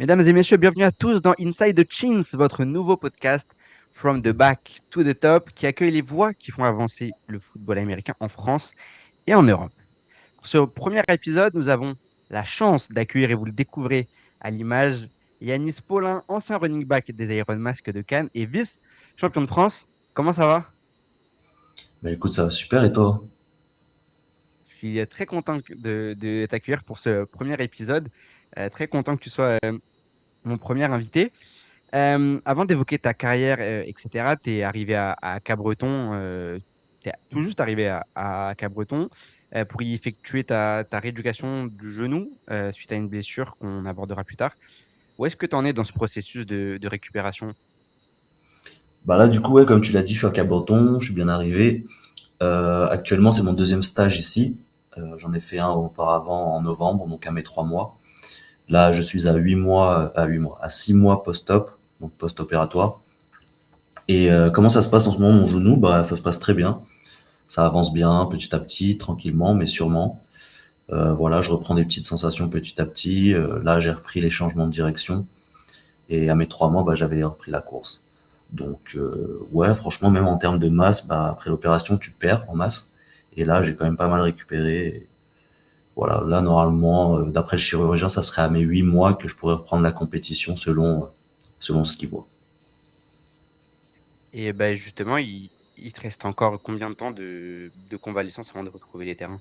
Mesdames et messieurs, bienvenue à tous dans Inside the Chins, votre nouveau podcast From the Back to the Top qui accueille les voix qui font avancer le football américain en France et en Europe. Pour ce premier épisode, nous avons la chance d'accueillir et vous le découvrez à l'image Yanis Paulin, ancien running back des Iron Mask de Cannes et vice-champion de France. Comment ça va? Bah écoute, ça va super et toi? Je suis très content de t'accueillir pour ce premier épisode. Très content que tu sois mon premier invité. Avant d'évoquer ta carrière, etc., tu es arrivé à Cabreton, tu es tout juste arrivé à Cabreton pour y effectuer ta rééducation du genou suite à une blessure qu'on abordera plus tard. Où est-ce que tu en es dans ce processus de récupération? Bah là du coup ouais, comme tu l'as dit, je suis à Cap-Breton, je suis bien arrivé. Actuellement c'est mon deuxième stage ici. J'en ai fait un auparavant en novembre, donc à mes 3 mois. Là je suis à 6 mois post-op, donc post-opératoire. Et comment ça se passe en ce moment mon genou? Bah ça se passe très bien. Ça avance bien, petit à petit, tranquillement, mais sûrement. Voilà, je reprends des petites sensations petit à petit. Là j'ai repris les changements de direction. Et à mes 3 mois, bah, j'avais repris la course. Donc, ouais, franchement, même en termes de masse, bah, après l'opération, tu perds en masse. Et là, j'ai quand même pas mal récupéré. Et voilà, là, normalement, d'après le chirurgien, ça serait à mes 8 mois que je pourrais reprendre la compétition selon ce qu'il voit. Et ben justement, il te reste encore combien de temps de convalescence avant de retrouver les terrains?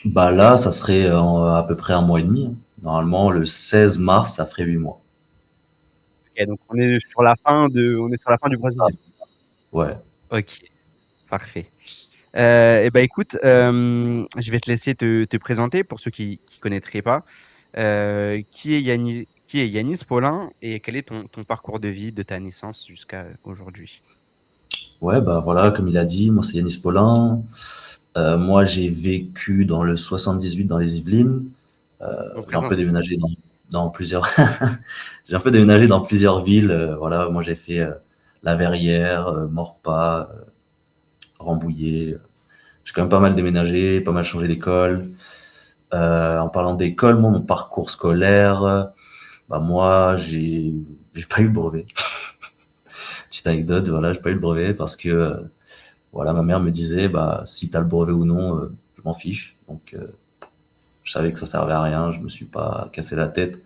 Bah là, ça serait à peu près un mois et demi, hein. Normalement, le 16 mars, ça ferait 8 mois. Ok, donc on est sur la fin du C'est ça. Brésil. Ouais. Ok, parfait. Eh ben écoute, je vais te laisser te présenter pour ceux qui ne connaîtraient pas. Qui est Yanis Paulin et quel est ton parcours de vie de ta naissance jusqu'à aujourd'hui? Ouais, bah voilà, comme il a dit, moi c'est Yanis Paulin. Moi j'ai vécu dans le 78 dans les Yvelines. On J'ai un peu présente. déménagé dans plusieurs j'ai un peu déménagé dans plusieurs villes. Voilà, moi j'ai fait La Verrière, Maurepas, Rambouillet. J'ai quand même pas mal déménagé, pas mal changé d'école. En parlant d'école, moi mon parcours scolaire, bah moi j'ai pas eu le brevet. Petite anecdote, voilà, j'ai pas eu le brevet parce que voilà, ma mère me disait bah si t'as le brevet ou non, je m'en fiche. Donc je savais que ça servait à rien, je me suis pas cassé la tête.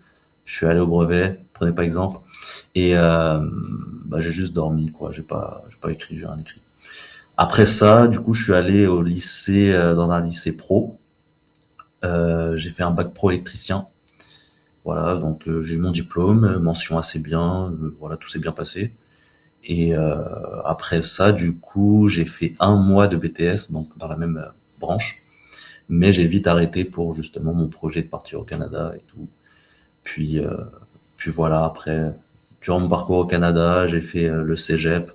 Je suis allé au brevet, prenez pas exemple. Et bah, j'ai juste dormi, quoi. J'ai pas écrit, j'ai rien écrit. Après ça, du coup, je suis allé au lycée, dans un lycée pro. J'ai fait un bac pro électricien. Voilà, donc j'ai eu mon diplôme, mention assez bien. Voilà, tout s'est bien passé. Et après ça, du coup, j'ai fait un mois de BTS, donc dans la même branche. Mais j'ai vite arrêté pour justement mon projet de partir au Canada et tout. Puis, euh, puis voilà, après, durant mon parcours au Canada, j'ai fait le cégep.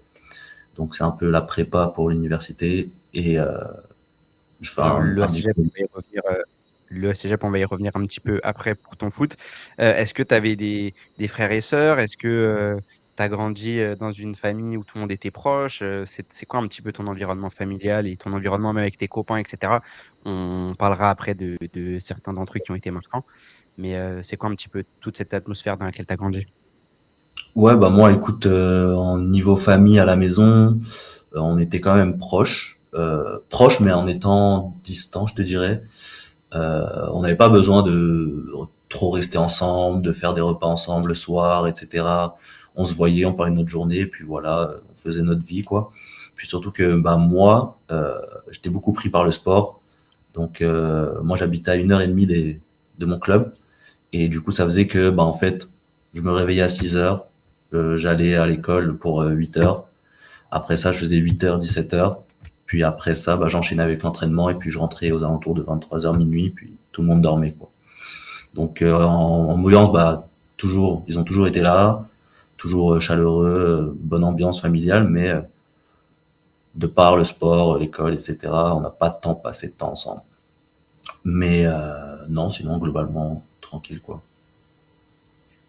Donc c'est un peu la prépa pour l'université. Et je fais Alors, un le cégep, diplôme. on va y revenir un petit peu après pour ton foot. Est-ce que tu avais des frères et sœurs? Est-ce que tu as grandi dans une famille où tout le monde était proche? C'est quoi un petit peu ton environnement familial et ton environnement même avec tes copains, etc. On parlera après de certains d'entre eux qui ont été marquants. Mais c'est quoi un petit peu toute cette atmosphère dans laquelle tu as grandi? Ouais, bah moi, écoute, en niveau famille à la maison, on était quand même proches. Proches, mais en étant distants, je te dirais. On n'avait pas besoin de trop rester ensemble, de faire des repas ensemble le soir, etc. On se voyait, on parlait de notre journée, puis voilà, on faisait notre vie, quoi. Puis surtout que bah moi, j'étais beaucoup pris par le sport. Donc moi, j'habitais à 1 heure et demie de mon club, et du coup, ça faisait que bah en fait, je me réveillais à 6 heures, j'allais à l'école pour 8 heures. Après ça, je faisais 8 heures, 17 heures. Puis après ça, bah, j'enchaînais avec l'entraînement et puis je rentrais aux alentours de 23 heures minuit, puis tout le monde dormait, quoi. Donc en ambiance, bah toujours, ils ont toujours été là, toujours chaleureux, bonne ambiance familiale, mais de par le sport, l'école, etc., on n'a pas tant passé de temps ensemble. Mais non, sinon globalement tranquille, quoi.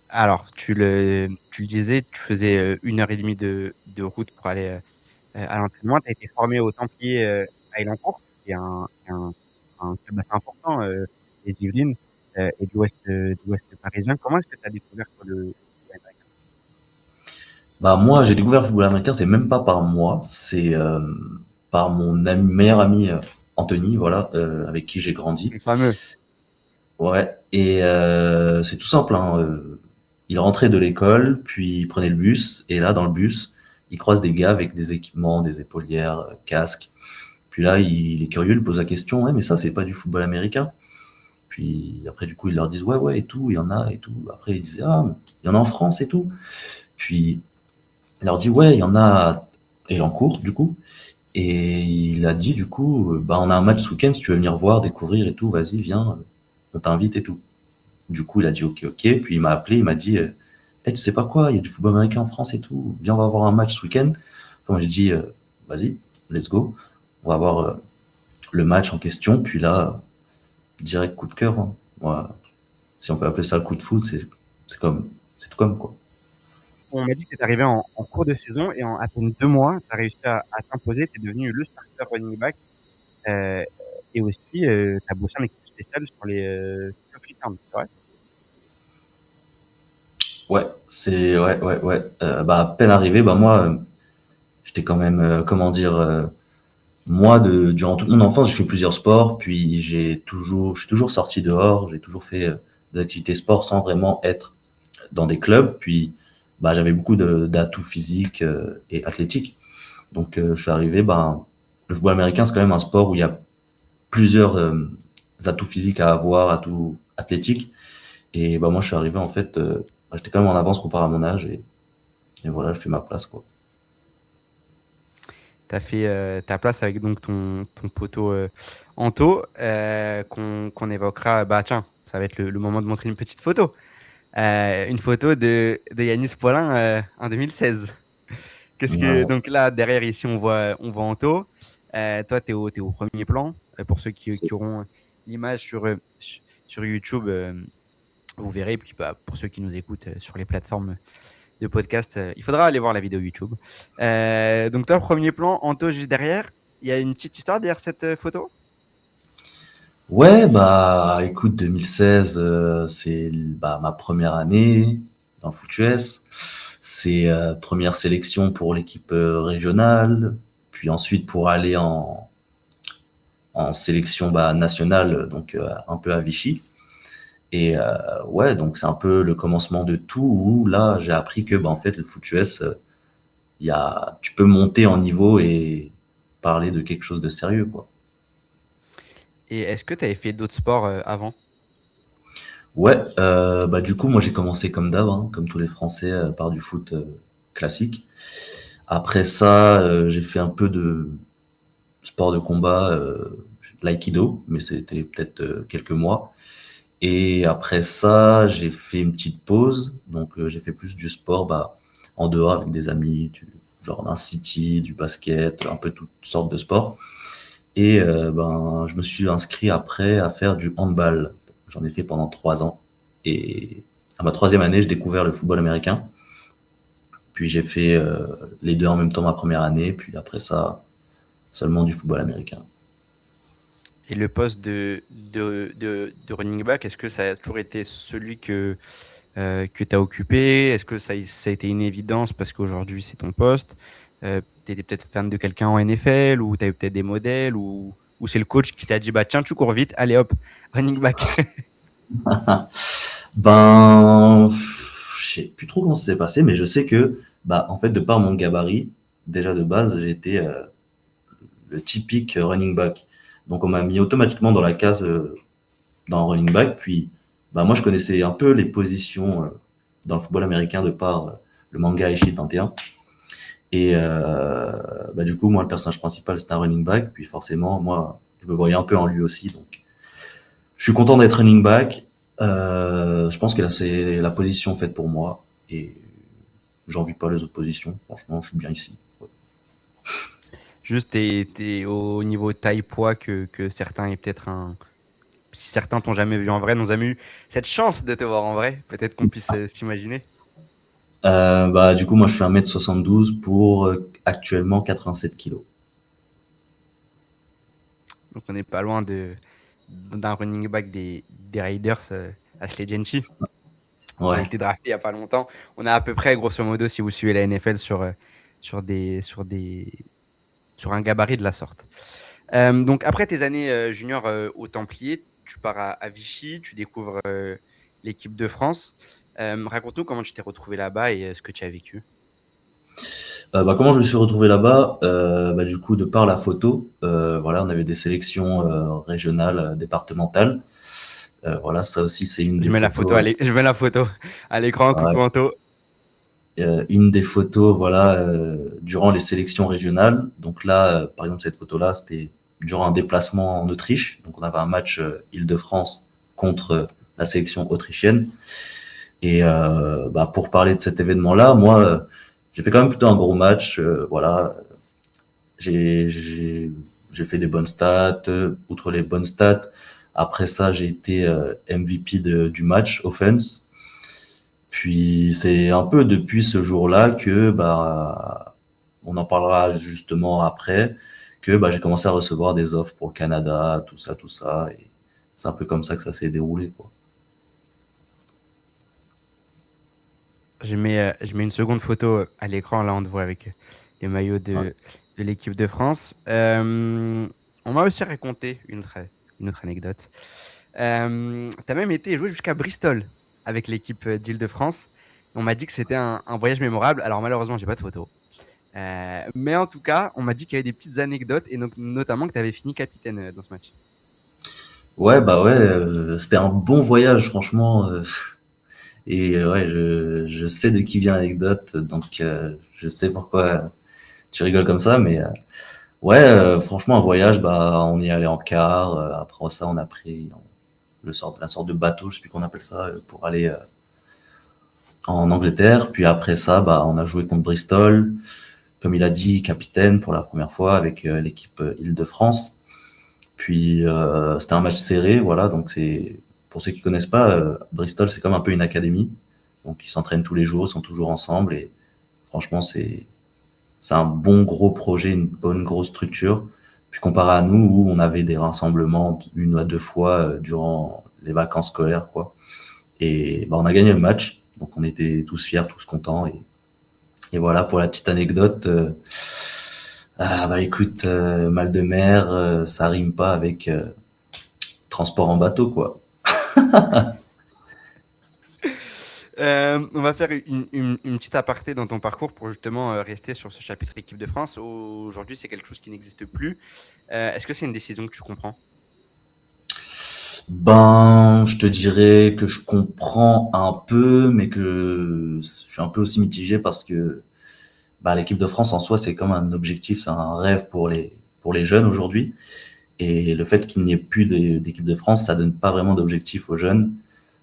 Alors, tu le disais, tu faisais 1 heure et demie de route pour aller à l'entraînement. Tu as été formé au Templier à Elancourt, qui est un club assez important, les Yvelines. et de l'Ouest parisien. Comment est-ce que tu as découvert toi, le football américain? Bah moi, j'ai découvert le football américain, c'est même pas par moi, c'est par mon meilleur ami Anthony, voilà, avec qui j'ai grandi. Le fameux. Ouais, et c'est tout simple, hein, il rentrait de l'école, puis il prenait le bus, et là, dans le bus, il croise des gars avec des équipements, des épaulières, casques. Puis là, il est curieux, il pose la question, ouais, mais ça, c'est pas du football américain. Puis après, du coup, ils leur disent, ouais, ouais, et tout, il y en a, et tout. Après, ils disaient, ah, il y en a en France, et tout. Puis il leur dit, ouais, il y en a, et en cours, du coup. Et il a dit, du coup, bah, on a un match ce week-end, si tu veux venir voir, découvrir et tout, vas-y, viens, on t'invite et tout. Du coup, il a dit, ok, ok. Puis il m'a appelé, il m'a dit, hey, tu sais pas quoi, il y a du football américain en France et tout, viens, on va voir un match ce week-end. Enfin, moi, j'ai dit, vas-y, let's go. On va voir le match en question. Puis là, direct coup de cœur, hein. Moi, si on peut appeler ça le coup de foot, c'est tout comme, quoi. On m'a dit que tu es arrivé en cours de saison et en à peine 2 mois, tu as réussi à t'imposer, tu es devenu le starter running back, heu et aussi, tu as bossé en équipe spéciale sur les, kickoff return, c'est vrai? Ouais, ouais. Bah, à peine arrivé, bah, moi, j'étais quand même, comment dire, moi, durant toute mon enfance, j'ai fait plusieurs sports, puis je suis toujours sorti dehors, j'ai toujours fait des activités sport sans vraiment être dans des clubs, puis, bah, j'avais beaucoup d'atouts physiques et athlétiques. Donc, je suis arrivé, ben, le football américain, c'est quand même un sport où il y a plusieurs atouts physiques à avoir, atouts athlétiques. Et bah, moi, je suis arrivé, en fait, bah, j'étais quand même en avance comparé à mon âge, et voilà, je fais ma place, quoi. Tu as fait, ta place avec donc ton poteau, Anto, qu'on évoquera. Bah, tiens, ça va être le moment de montrer une petite photo. Une photo de Yanis Paulin, en 2016. Qu'est-ce que Ouais, donc là, derrière ici, on voit Anto. Toi, tu es au premier plan. Pour ceux qui c'est ça. auront l'image sur YouTube, vous verrez. Puis bah, pour ceux qui nous écoutent sur les plateformes de podcast, il faudra aller voir la vidéo YouTube. Donc toi, premier plan, Anto juste derrière. Il y a une petite histoire derrière cette photo? Ouais, bah, écoute, 2016, c'est bah, ma première année dans le foot US. C'est première sélection pour l'équipe régionale, puis ensuite pour aller en sélection bah, nationale, donc un peu à Vichy. Et ouais, donc c'est un peu le commencement de tout où là, j'ai appris que bah, en fait, le foot US, tu peux monter en niveau et parler de quelque chose de sérieux, quoi. Et est-ce que tu avais fait d'autres sports avant? Ouais, bah du coup, moi j'ai commencé comme d'hab, hein, comme tous les Français, par du foot classique. Après ça, j'ai fait un peu de sport de combat, l'aïkido, mais c'était peut-être quelques mois. Et après ça, j'ai fait une petite pause, donc j'ai fait plus du sport, bah, en dehors avec des amis, genre un city, du basket, un peu toutes sortes de sports. Et ben, je me suis inscrit après à faire du handball. J'en ai fait pendant 3 ans. Et à ma troisième année, j'ai découvert le football américain. Puis j'ai fait les deux en même temps ma première année. Puis après ça, seulement du football américain. Et le poste de running back, est-ce que ça a toujours été celui que tu as occupé? Est-ce que ça a été une évidence parce qu'aujourd'hui c'est ton poste? Tu étais peut-être fan de quelqu'un en NFL ou tu as eu peut-être des modèles ou c'est le coach qui t'a dit bah tiens, tu cours vite, allez hop, running back. Ben, je sais plus trop comment ça s'est passé, mais je sais que, bah, en fait, de par mon gabarit, déjà de base, j'ai été le typique running back. Donc on m'a mis automatiquement dans la case dans running back. Puis, bah, moi, je connaissais un peu les positions dans le football américain de par le manga Ishii 21. Et bah, du coup, moi, le personnage principal, c'est un running back. Puis forcément, moi, je me voyais un peu en lui aussi. Donc, je suis content d'être running back. Je pense que là, c'est la position faite pour moi. Et j'envie pas les autres positions. Franchement, je suis bien ici. Ouais. Juste, t'es au niveau taille poids que certains et peut-être un. Si certains t'ont jamais vu en vrai, n'ont jamais eu cette chance de te voir en vrai, peut-être qu'on puisse s'imaginer. Bah, du coup, moi, je fais 1m72 pour actuellement 87 kilos. Donc on n'est pas loin d'un running back des des Raiders, Ashley Genchi, qui a Ouais. été drafté il n'y a pas longtemps. On a à peu près, grosso modo, si vous suivez la NFL, sur, des, sur, des, sur un gabarit de la sorte. Donc, après tes années juniors au Templier, tu pars à Vichy, tu découvres l'équipe de France. Raconte-nous comment tu t'es retrouvé là-bas et ce que tu as vécu. Comment je me suis retrouvé là-bas? Du coup, de par la photo, voilà, on avait des sélections régionales, départementales. Voilà, ça aussi, c'est une des photos. Je mets la photo à l'écran. Ouais, Coucou Anto. une des photos, voilà, durant les sélections régionales. Donc là, par exemple, cette photo-là, c'était durant un déplacement en Autriche. Donc on avait un match Île-de-France contre la sélection autrichienne. Et pour parler de cet événement-là, moi, j'ai fait quand même plutôt un gros match. Voilà, j'ai j'ai j'ai fait des bonnes stats. Outre les bonnes stats, après ça, j'ai été MVP du match offense. Puis c'est un peu depuis ce jour-là que on en parlera justement après, que j'ai commencé à recevoir des offres pour le Canada, tout ça, et c'est un peu comme ça que ça s'est déroulé, quoi. Je mets une seconde photo à l'écran. Là, on te voit avec les maillots Ouais. de l'équipe de France. On m'a aussi raconté une autre anecdote. Tu as même été joué jusqu'à Bristol avec l'équipe d'Île-de-France. On m'a dit que c'était un voyage mémorable. Alors, malheureusement, j'ai pas de photo. Mais en tout cas, on m'a dit qu'il y avait des petites anecdotes et notamment que tu avais fini capitaine dans ce match. Ouais, ouais, c'était un bon voyage, franchement. Et ouais, je sais de qui vient l'anecdote, donc je sais pourquoi tu rigoles comme ça, mais ouais, franchement, un voyage, on y est allé en car. Après ça, on a pris la sorte de bateau, je sais plus qu'on appelle ça, pour aller en Angleterre. Puis après ça, on a joué contre Bristol, comme il a dit, capitaine pour la première fois avec l'équipe Île-de-France. Puis c'était un match serré, voilà. Donc c'est pour ceux qui connaissent pas, Bristol c'est comme un peu une académie. Donc ils s'entraînent tous les jours, ils sont toujours ensemble et franchement c'est un bon gros projet, une bonne grosse structure. Puis comparé à nous où on avait des rassemblements une à deux fois durant les vacances scolaires, quoi. Et on a gagné le match, donc on était tous fiers, tous contents. Et voilà pour la petite anecdote. Écoute, mal de mer, ça rime pas avec transport en bateau, quoi. On va faire une petite aparté dans ton parcours pour justement rester sur ce chapitre équipe de France. Aujourd'hui, c'est quelque chose qui n'existe plus. Est-ce que c'est une décision que tu comprends? Je te dirais que je comprends un peu, mais que je suis un peu aussi mitigé parce que l'équipe de France en soi, c'est comme un objectif, c'est un rêve pour les jeunes aujourd'hui. Et le fait qu'il n'y ait plus d'équipe de France, ça donne pas vraiment d'objectif aux jeunes.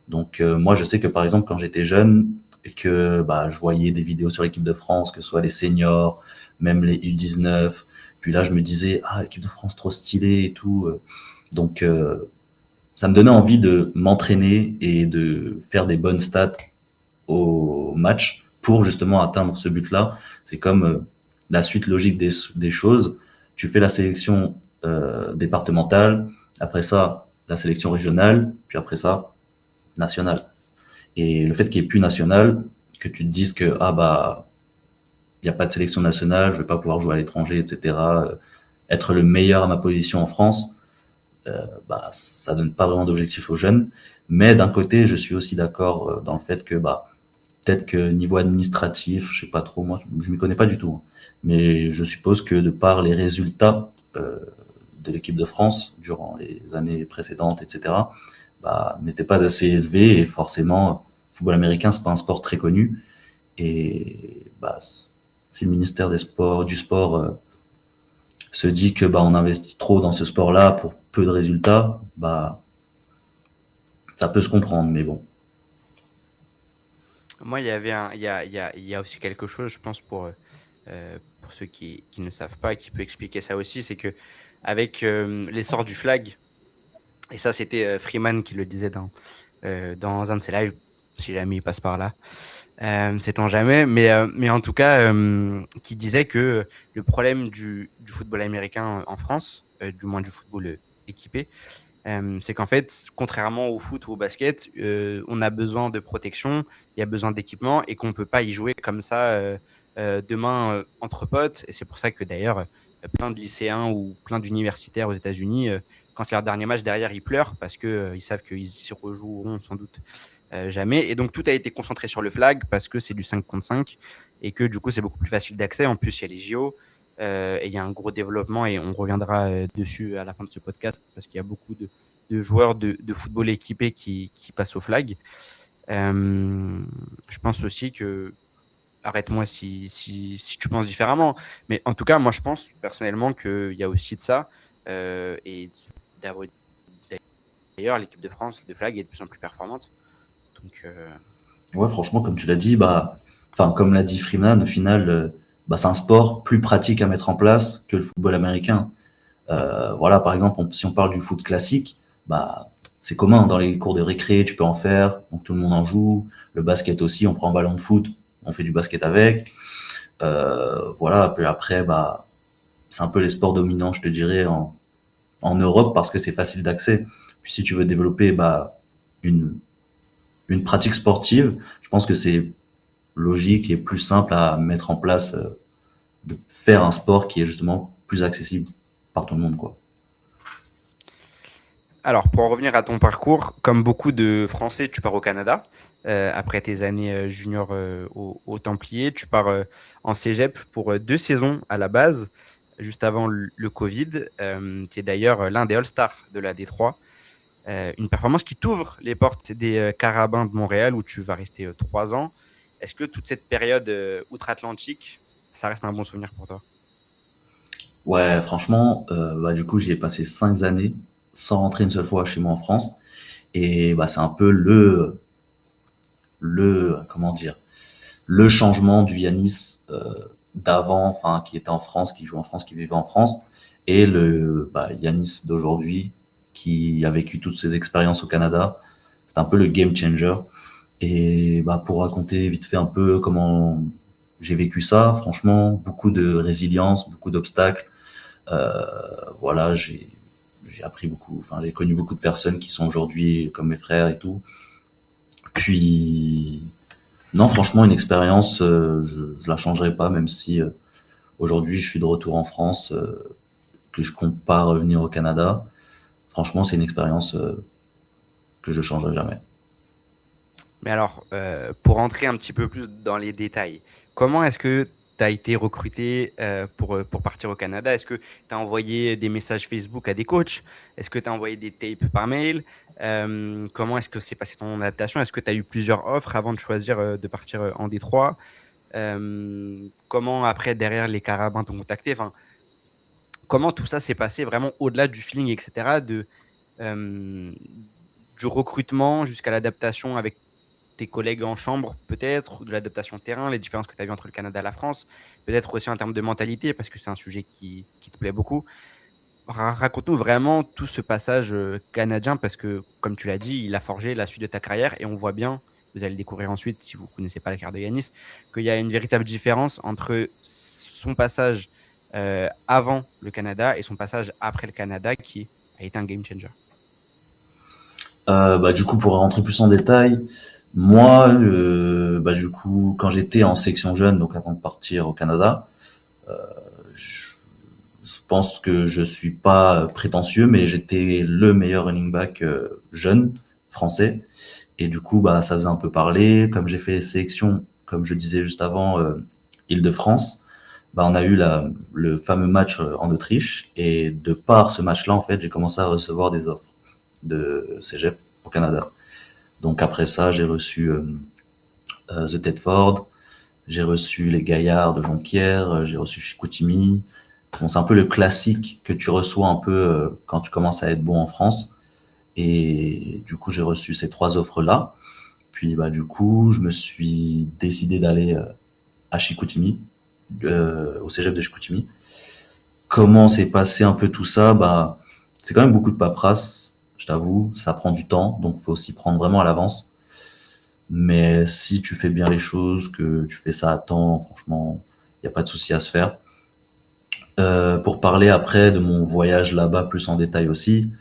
Donc moi, je sais que par exemple, quand j'étais jeune et que je voyais des vidéos sur l'équipe de France, que ce soit les seniors, même les U19, puis là, je me disais, ah, l'équipe de France, trop stylée et tout. Donc, ça me donnait envie de m'entraîner et de faire des bonnes stats au match pour justement atteindre ce but-là. C'est comme la suite logique des choses. Tu fais la sélection départementale, après ça, la sélection régionale, puis après ça, nationale. Et le fait qu'il n'y ait plus national, que tu te dises que il n'y a pas de sélection nationale, je vais pas pouvoir jouer à l'étranger, etc. Être le meilleur à ma position en France, ça donne pas vraiment d'objectif aux jeunes. Mais d'un côté, je suis aussi d'accord dans le fait que peut-être que niveau administratif, je sais pas trop, moi je m'y connais pas du tout, hein. Mais je suppose que de par les résultats de l'équipe de France durant les années précédentes, etc., n'étaient pas assez élevés et forcément, le football américain c'est pas un sport très connu et si le ministère des sports du sport se dit que on investit trop dans ce sport-là pour peu de résultats, ça peut se comprendre, mais bon. Moi, il y avait il y a aussi quelque chose, je pense, pour ceux qui ne savent pas, qui peut expliquer ça aussi, c'est que avec l'essor du flag, et ça, c'était Freeman qui le disait dans un de ses lives, si jamais il passe par là, sait-on jamais, mais en tout cas, qui disait que le problème du football américain en France, du moins du football équipé, C'est qu'en fait, contrairement au foot ou au basket, on a besoin de protection, il y a besoin d'équipement et qu'on ne peut pas y jouer comme ça demain entre potes. Et c'est pour ça que d'ailleurs, plein de lycéens ou plein d'universitaires aux États-Unis, quand c'est leur dernier match derrière, ils pleurent parce qu'ils ils savent qu'ils s'y rejoueront sans doute jamais. Et donc, tout a été concentré sur le flag parce que c'est du 5 contre 5 et que du coup, c'est beaucoup plus facile d'accès. En plus, il y a les JO et il y a un gros développement et on reviendra dessus à la fin de ce podcast parce qu'il y a beaucoup de joueurs de football équipés qui passent au flag. Je pense aussi que, arrête-moi si tu penses différemment, mais en tout cas, moi, je pense personnellement qu'il y a aussi de ça. Et d'ailleurs, l'équipe de France de flag est de plus en plus performante. Donc, Ouais, franchement, comme tu l'as dit, bah, enfin, comme l'a dit Freeman, au final, bah, c'est un sport plus pratique à mettre en place que le football américain. Voilà, par exemple, si on parle du foot classique, bah, c'est commun dans les cours de récré, tu peux en faire, donc tout le monde en joue. Le basket aussi, on prend un ballon de foot, on fait du basket avec. Voilà, puis après, bah, c'est un peu les sports dominants, je te dirais, en Europe parce que c'est facile d'accès. Puis si tu veux développer bah, une, une pratique sportive, je pense que c'est logique et plus simple à mettre en place, de faire un sport qui est justement plus accessible par tout le monde, quoi. alors, pour en revenir à ton parcours, comme beaucoup de Français, tu pars au Canada. Après tes années junior au Templier, tu pars en cégep pour 2 saisons à la base, juste avant le Covid. Tu es d'ailleurs l'un des All-Stars de la D3. Une performance qui t'ouvre les portes des Carabins de Montréal où tu vas rester 3 ans. Est-ce que toute cette période outre-Atlantique, ça reste un bon souvenir pour toi? Ouais, franchement, bah, du coup, j'y ai passé 5 années sans rentrer une seule fois chez moi en France. Et bah, c'est un peu comment dire, le changement du Yanis d'avant, enfin, qui était en France, qui joue en France, qui vivait en France, et le bah, Yanis d'aujourd'hui, qui a vécu toutes ses expériences au Canada. C'est un peu le game changer. Et bah, pour raconter vite fait un peu comment j'ai vécu ça, franchement, beaucoup de résilience, beaucoup d'obstacles. Euh, voilà, j'ai appris beaucoup, enfin, j'ai connu beaucoup de personnes qui sont aujourd'hui comme mes frères et tout. Puis, non, franchement, une expérience, je la changerai pas, même si aujourd'hui je suis de retour en France, que je compte pas revenir au Canada. Franchement, c'est une expérience que je changerai jamais. Mais alors, pour entrer un petit peu plus dans les détails, comment est-ce que tu as été recruté pour partir au Canada? Est-ce que tu as envoyé des messages Facebook à des coachs? Est-ce que tu as envoyé des tapes par mail? Comment est-ce que s'est passé ton adaptation? Est-ce que tu as eu plusieurs offres avant de choisir de partir en Détroit? Comment après, derrière, les Carabins t'ont contacté? Enfin, comment tout ça s'est passé vraiment au-delà du feeling, etc., euh, du recrutement jusqu'à l'adaptation avec tes collègues en chambre, peut-être, de l'adaptation terrain, les différences que tu as vues entre le Canada et la France, peut-être aussi en termes de mentalité, parce que c'est un sujet qui te plaît beaucoup. Raconte-nous vraiment tout ce passage canadien, parce que, comme tu l'as dit, il a forgé la suite de ta carrière, et on voit bien, vous allez le découvrir ensuite, si vous ne connaissez pas la carrière de Yanis, qu'il y a une véritable différence entre son passage avant le Canada et son passage après le Canada, qui a été un game changer. Bah, du coup, pour rentrer plus en détail, moi, bah, du coup, quand j'étais en section jeune, donc avant de partir au Canada, je pense que je suis pas prétentieux, mais j'étais le meilleur running back jeune français. Et du coup, bah, ça faisait un peu parler. Comme j'ai fait les sélections, comme je disais juste avant, Île-de-France, bah, on a eu le fameux match en Autriche. Et de par ce match-là, en fait, j'ai commencé à recevoir des offres de cégep au Canada. Donc après ça, j'ai reçu The Tedford, j'ai reçu les Gaillards de Jonquière, j'ai reçu Chicoutimi. Bon, c'est un peu le classique que tu reçois un peu quand tu commences à être bon en France. Et du coup, j'ai reçu ces trois offres-là. Puis bah, du coup, je me suis décidé d'aller à Chicoutimi, au cégep de Chicoutimi. Comment s'est passé un peu tout ça? Bah, c'est quand même beaucoup de paperasse, je t'avoue. Ça prend du temps, donc faut aussi prendre vraiment à l'avance. Mais si tu fais bien les choses, que tu fais ça à temps, franchement, il n'y a pas de souci à se faire. Pour parler après de mon voyage là-bas plus en détail aussi,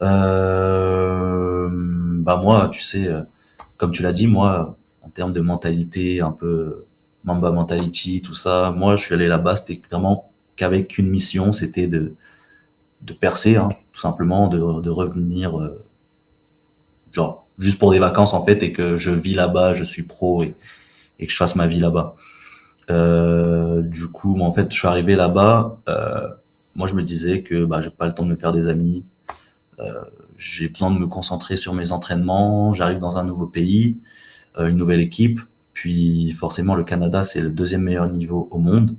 Bah moi, tu sais, comme tu l'as dit, moi, en termes de mentalité, un peu Mamba mentality, tout ça, moi, je suis allé là-bas, c'était vraiment qu'avec une mission, c'était de percer, hein, tout simplement, de revenir, genre, juste pour des vacances, en fait, et que je vis là-bas, je suis pro, et que je fasse ma vie là-bas. Du coup, moi, en fait, je suis arrivé là-bas, moi, je me disais que bah, j'ai pas le temps de me faire des amis, j'ai besoin de me concentrer sur mes entraînements, j'arrive dans un nouveau pays, une nouvelle équipe, puis forcément le Canada c'est le deuxième meilleur niveau au monde,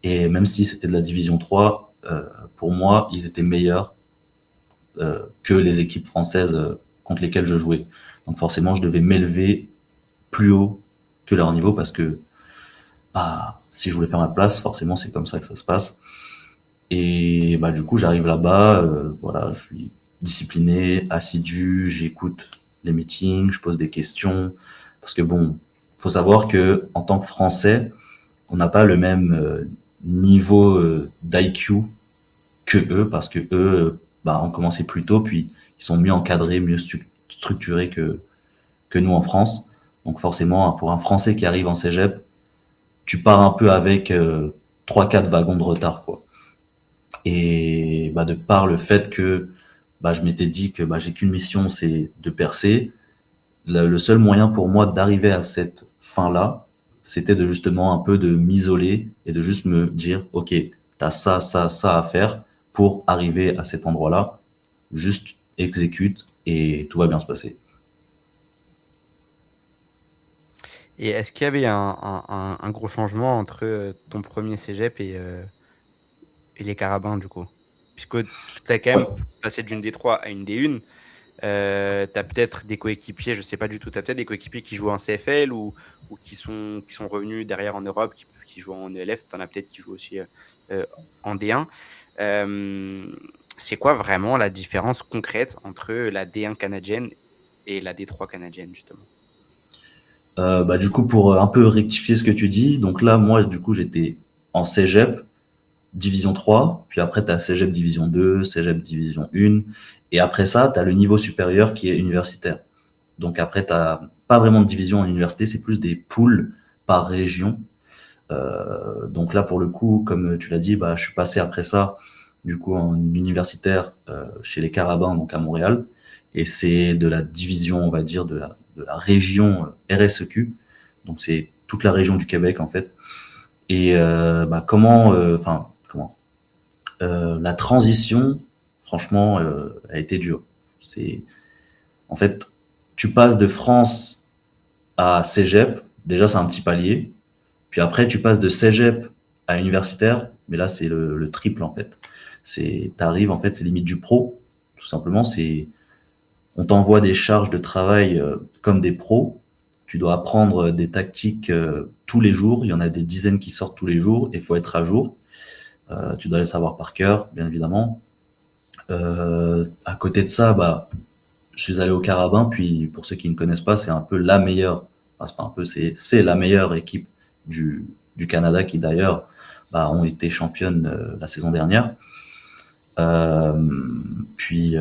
et même si c'était de la division 3, pour moi ils étaient meilleurs que les équipes françaises contre lesquelles je jouais. Donc forcément je devais m'élever plus haut que leur niveau parce que bah, si je voulais faire ma place, forcément c'est comme ça que ça se passe. Et bah du coup j'arrive là-bas, voilà, je suis discipliné, assidu, j'écoute les meetings, je pose des questions, parce que bon, faut savoir que en tant que Français, on n'a pas le même niveau d'IQ que eux, parce que eux, bah ont commencé plus tôt, puis ils sont mieux encadrés, mieux structurés que nous en France. Donc forcément, pour un Français qui arrive en cégep, tu pars un peu avec 3-4 wagons de retard, quoi. Et bah, de par le fait que bah, je m'étais dit que bah, j'ai qu'une mission, c'est de percer, le seul moyen pour moi d'arriver à cette fin-là, c'était de justement un peu de m'isoler et de juste me dire, OK, t'as ça, ça, ça à faire pour arriver à cet endroit-là. Juste exécute et tout va bien se passer. Et est-ce qu'il y avait un gros changement entre ton premier cégep et les Carabins, du coup? Puisque tu as quand même passé d'une D3 à une D1. Tu as peut-être des coéquipiers, je sais pas du tout, tu as peut-être des coéquipiers qui jouent en CFL ou qui sont revenus derrière en Europe, qui jouent en ELF. Tu en as peut-être qui jouent aussi en D1. Euh, c'est quoi vraiment la différence concrète entre la D1 canadienne et la D3 canadienne, justement? Bah, du coup, pour un peu rectifier ce que tu dis, donc là, moi, du coup, j'étais en cégep, division 3, puis après, tu as cégep division 2, cégep division 1, et après ça, tu as le niveau supérieur qui est universitaire. Donc après, tu n'as pas vraiment de division en université, c'est plus des poules par région. Donc là, pour le coup, comme tu l'as dit, bah, je suis passé après ça, du coup, en universitaire chez les Carabins, donc à Montréal. Et c'est de la division, on va dire, de la région RSEQ. Donc c'est toute la région du Québec, en fait. Et bah, comment la transition, franchement, a été dure. C'est, en fait, tu passes de France à Cégep, déjà c'est un petit palier. Puis après, tu passes de cégep à universitaire, mais là, c'est le triple, en fait. T'arrives, en fait, c'est limite du pro. Tout simplement, on t'envoie des charges de travail comme des pros. Tu dois apprendre des tactiques tous les jours. Il y en a des dizaines qui sortent tous les jours et il faut être à jour. Tu dois les savoir par cœur, bien évidemment. À côté de ça, bah, je suis allé au Carabin, puis pour ceux qui ne connaissent pas, c'est un peu la meilleure, enfin, c'est pas un peu, c'est la meilleure équipe du Canada qui d'ailleurs bah, ont été championnes la saison dernière. Euh, puis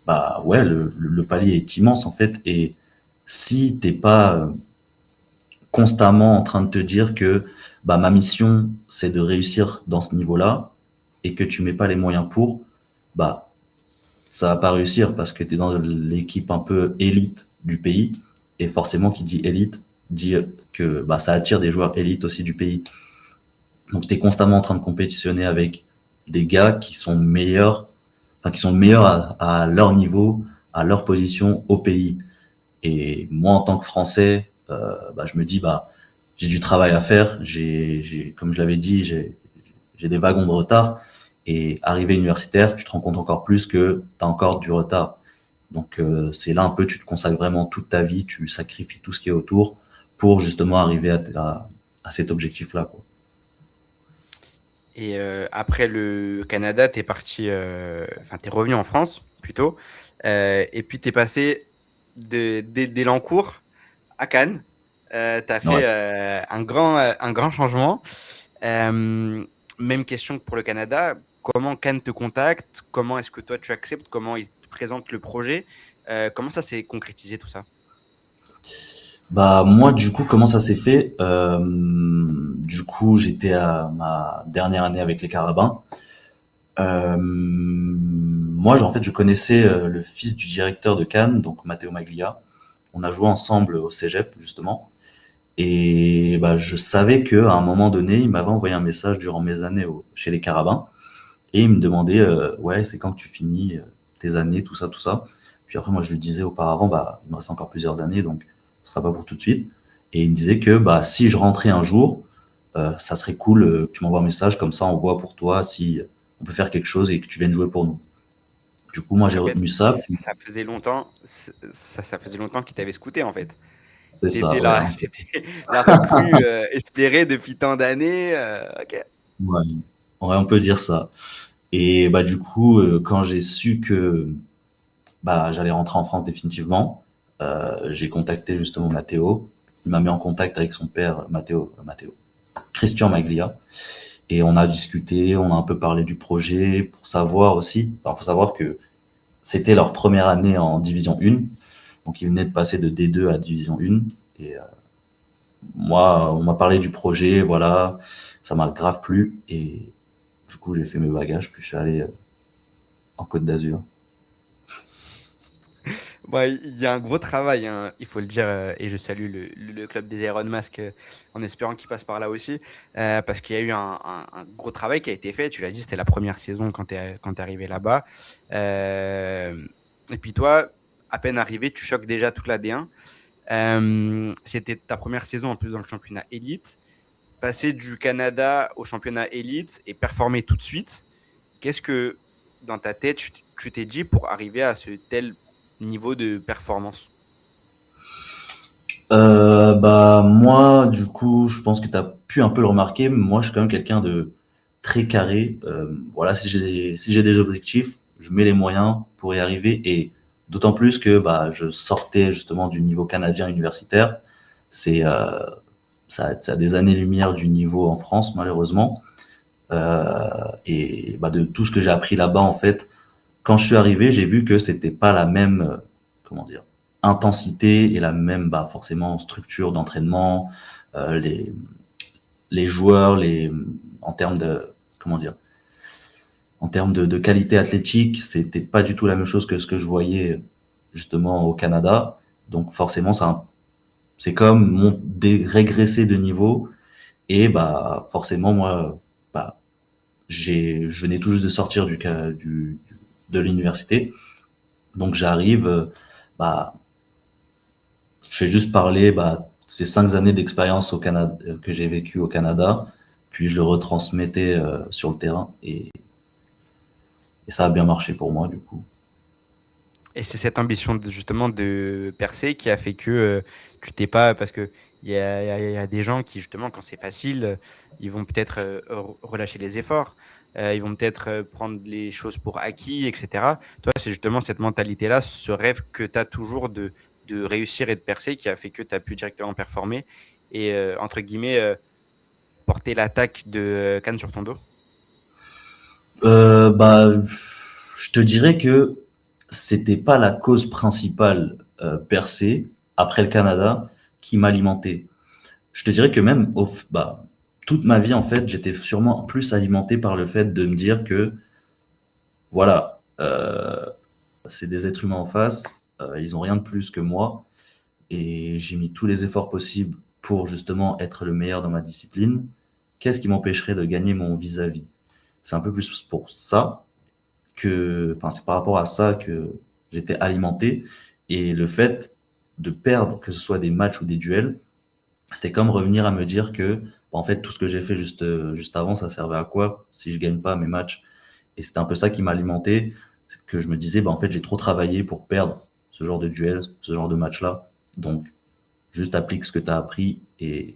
bah ouais, le palier est immense en fait, et si t'es pas constamment en train de te dire que bah ma mission c'est de réussir dans ce niveau-là et que tu mets pas les moyens pour, bah ça va pas réussir parce que tu es dans l'équipe un peu élite du pays. Et forcément, qui dit élite, dit que bah, ça attire des joueurs élites aussi du pays. Donc tu es constamment en train de compétitionner avec des gars qui sont meilleurs, enfin qui sont meilleurs à leur niveau, à leur position au pays. Et moi, en tant que Français, bah, je me dis, bah, j'ai du travail à faire. Comme je l'avais dit, j'ai des wagons de retard. Et arrivé universitaire, tu te rends compte encore plus que tu as encore du retard. Donc c'est là un peu, tu te consacres vraiment toute ta vie, tu sacrifies tout ce qui est autour pour justement arriver à cet objectif-là, quoi. Et après le Canada, tu es parti, enfin, tu es revenu en France plutôt, et puis tu es passé d'Elancourt à Cannes. Tu as fait Ouais. un grand changement. Euh, même question que pour le Canada. comment Cannes te contacte, comment est-ce que toi tu acceptes, comment ils te présentent le projet, comment ça s'est concrétisé tout ça? Bah moi du coup comment ça s'est fait du coup j'étais à ma dernière année avec les Carabins. Moi en fait je connaissais le fils du directeur de Cannes, donc Matteo Maglia. On a joué ensemble au Cégep justement et bah je savais que à un moment donné il m'avait envoyé un message durant mes années chez les Carabins et il me demandait ouais c'est quand que tu finis tes années tout ça tout ça. Puis après moi je lui disais auparavant bah il me reste encore plusieurs années donc ce sera pas pour tout de suite. Et il me disait que bah si je rentrais un jour, ça serait cool que tu m'envoies un message comme ça on voit pour toi si on peut faire quelque chose et que tu viennes jouer pour nous. Du coup moi j'ai En fait, retenu ça. Puis ça faisait longtemps, ça faisait longtemps qu'ils t'avaient scouté en fait. c'est ça, T'étais ouais, la, t'étais la recrue espérée depuis tant d'années. Ok. ouais, ouais, on peut dire ça. Et bah du coup quand j'ai su que bah j'allais rentrer en France définitivement, j'ai contacté justement Matteo. Il m'a mis en contact avec son père Matteo Christian Maglia. Et on a discuté, on a un peu parlé du projet pour savoir aussi. Il faut savoir que c'était leur première année en Division 1. Donc ils venaient de passer de D2 à Division 1. Et moi, on m'a parlé du projet, voilà, ça m'a grave plu. Et du coup, j'ai fait mes bagages, puis je suis allé en Côte d'Azur. Bon, il y a un gros travail, hein, il faut le dire, et je salue le club des Iron Mask en espérant qu'il passe par là aussi, parce qu'il y a eu un gros travail qui a été fait. Tu l'as dit, c'était la première saison quand t'es arrivé là-bas. Et puis toi, à peine arrivé, tu choques déjà toute la D1. C'était ta première saison en plus dans le championnat élite. Passer du Canada au championnat élite et performer tout de suite, qu'est-ce que dans ta tête tu t'es dit pour arriver à ce tel niveau de performance? Bah moi, du coup, je pense que tu as pu un peu le remarquer. Mais moi, je suis quand même quelqu'un de très carré. Voilà, si j'ai des objectifs, je mets les moyens pour y arriver. Et d'autant plus que bah je sortais justement du niveau canadien universitaire. C'est ça a des années-lumière du niveau en France, malheureusement. Et bah de tout ce que j'ai appris là-bas, en fait, quand je suis arrivé, j'ai vu que c'était pas la même, comment dire, intensité et la même, bah, forcément, structure d'entraînement, les, joueurs, en termes de, comment dire, en termes de qualité athlétique, c'était pas du tout la même chose que ce que je voyais, justement, au Canada. Donc, forcément, c'est comme régresser de niveau et, bah, forcément, moi, bah, je venais tout juste de sortir de l'université. Donc j'arrive, bah, je vais juste parler bah, ces 5 années d'expérience au Canada que j'ai vécu au Canada, puis je le retransmettais sur le terrain et ça a bien marché pour moi du coup. Et c'est cette ambition justement de percer qui a fait que tu t'es pas. Parce que il y a des gens qui, justement, quand c'est facile, ils vont peut-être relâcher les efforts, ils vont peut-être prendre les choses pour acquis, etc. Toi, c'est justement cette mentalité-là, ce rêve que tu as toujours de réussir et de percer qui a fait que tu as pu directement performer et, entre guillemets, porter l'attaque de Cannes sur ton dos. Bah, je te dirais que c'était pas la cause principale percée après le Canada qui m'alimentait. Je te dirais que même bah, toute ma vie en fait, j'étais sûrement plus alimenté par le fait de me dire que voilà, c'est des êtres humains en face, ils ont rien de plus que moi, et j'ai mis tous les efforts possibles pour justement être le meilleur dans ma discipline. Qu'est-ce qui m'empêcherait de gagner mon vis-à-vis? C'est un peu plus pour ça enfin, c'est par rapport à ça que j'étais alimenté, et le fait de perdre, que ce soit des matchs ou des duels, c'était comme revenir à me dire que, bah, en fait, tout ce que j'ai fait juste avant, ça servait à quoi si je gagne pas mes matchs? Et c'était un peu ça qui m'alimentait, que je me disais, bah, en fait, j'ai trop travaillé pour perdre ce genre de duel, ce genre de match-là. Donc, juste applique ce que tu as appris et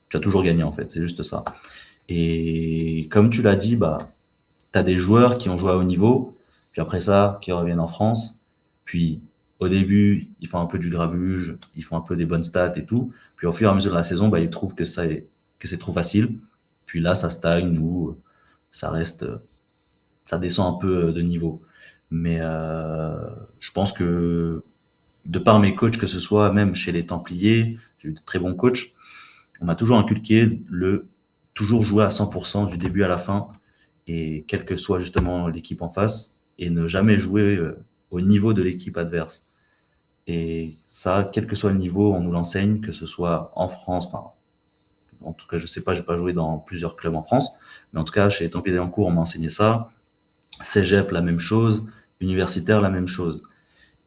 tu as toujours gagné, en fait. C'est juste ça. Et comme tu l'as dit, bah, tu as des joueurs qui ont joué à haut niveau, puis après ça, qui reviennent en France. Puis, au début, ils font un peu du grabuge, ils font un peu des bonnes stats et tout. Puis, au fur et à mesure de la saison, bah, ils trouvent que c'est trop facile. Puis là, ça stagne ou ça reste ça descend un peu de niveau. Mais je pense que de par mes coachs, que ce soit même chez les Templiers, j'ai eu de très bons coachs, on m'a toujours inculqué le toujours jouer à 100% du début à la fin, et quelle que soit justement l'équipe en face, et ne jamais jouer au niveau de l'équipe adverse. Et ça, quel que soit le niveau, on nous l'enseigne, que ce soit en France, enfin, en tout cas, je sais pas, j'ai pas joué dans plusieurs clubs en France, mais en tout cas, chez les Templiers d'Elancourt, on m'a enseigné ça. Cégep, la même chose. Universitaire, la même chose.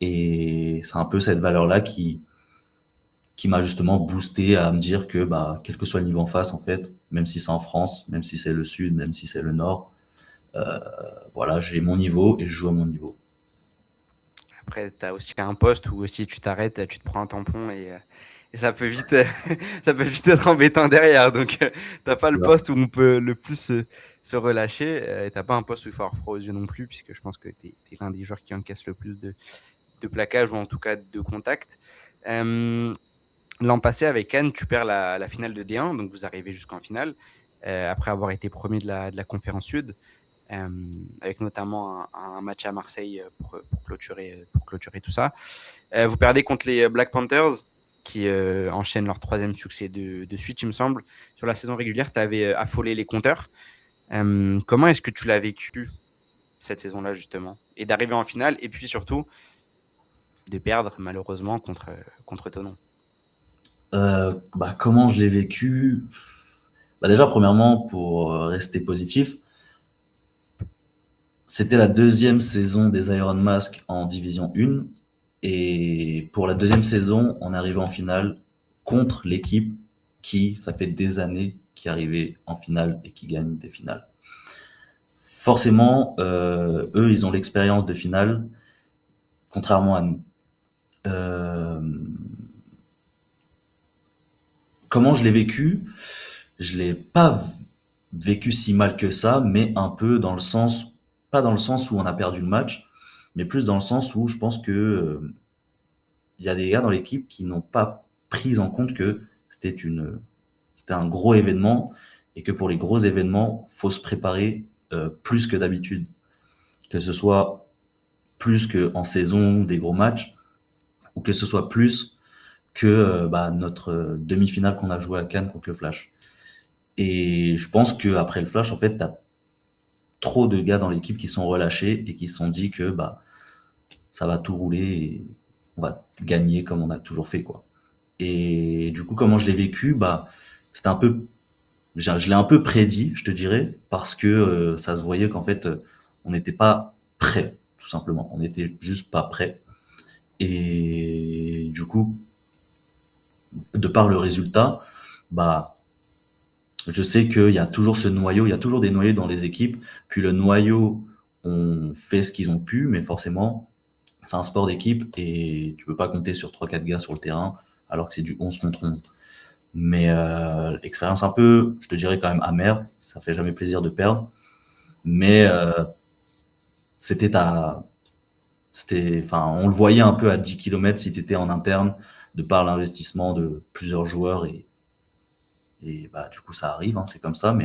Et c'est un peu cette valeur-là qui m'a justement boosté à me dire que, bah, quel que soit le niveau en face, en fait, même si c'est en France, même si c'est le Sud, même si c'est le Nord, voilà, j'ai mon niveau et je joue à mon niveau. Après, tu as aussi un poste où aussi tu t'arrêtes, tu te prends un tampon et ça peut vite, ça peut vite être embêtant derrière. Donc, t'as pas le poste où on peut le plus se relâcher. Et t'as pas un poste où il faut avoir froid aux yeux non plus, puisque je pense que tu es l'un des joueurs qui encaisse le plus de plaquages ou en tout cas de contact. Euh, L'an passé, avec Cannes, tu perds la finale de D1, donc vous arrivez jusqu'en finale, après avoir été premier de la conférence Sud, avec notamment un match à Marseille pour clôturer tout ça. Vous perdez contre les Black Panthers, qui enchaînent leur troisième succès de suite, il me semble. Sur la saison régulière, tu avais affolé les compteurs. Comment est-ce que tu l'as vécu cette saison-là, justement? Et d'arriver en finale, et puis surtout, de perdre, malheureusement, contre Tonon. Bah, comment je l'ai vécu? Bah, déjà, premièrement, pour rester positif, c'était la deuxième saison des Iron Mask en Division 1. Et pour la deuxième saison, on arrivait en finale contre l'équipe qui, ça fait des années, qui arrivait en finale et qui gagne des finales. Forcément, eux, ils ont l'expérience de finale, contrairement à nous. Euh, Comment je l'ai vécu? Je l'ai pas vécu si mal que ça, mais un peu dans le sens, pas dans le sens où on a perdu le match, mais plus dans le sens où je pense que il y a des gars dans l'équipe qui n'ont pas pris en compte que c'était un gros événement, et que pour les gros événements, faut se préparer plus que d'habitude, que ce soit plus que en saison des gros matchs, ou que ce soit plus que bah, notre demi-finale qu'on a joué à Cannes contre le Flash. Et je pense que après le Flash, en fait, t'as trop de gars dans l'équipe qui sont relâchés et qui se sont dit que bah ça va tout rouler et on va gagner comme on a toujours fait, quoi. Et du coup, comment je l'ai vécu? Bah, c'était un peu, je l'ai un peu prédit, je te dirais, parce que ça se voyait qu'en fait, on n'était pas prêt, tout simplement. On n'était juste pas prêt. Et du coup, de par le résultat, bah, je sais qu'il y a toujours ce noyau, il y a toujours des noyaux dans les équipes, puis le noyau ont fait ce qu'ils ont pu, mais forcément, c'est un sport d'équipe et tu peux pas compter sur trois quatre gars sur le terrain alors que c'est du 11 contre 11. Mais expérience un peu, je te dirais quand même amère, ça fait jamais plaisir de perdre, mais c'était ta, enfin, on le voyait un peu à 10 kilomètres si tu étais en interne, de par l'investissement de plusieurs joueurs, et bah du coup ça arrive, hein, c'est comme ça,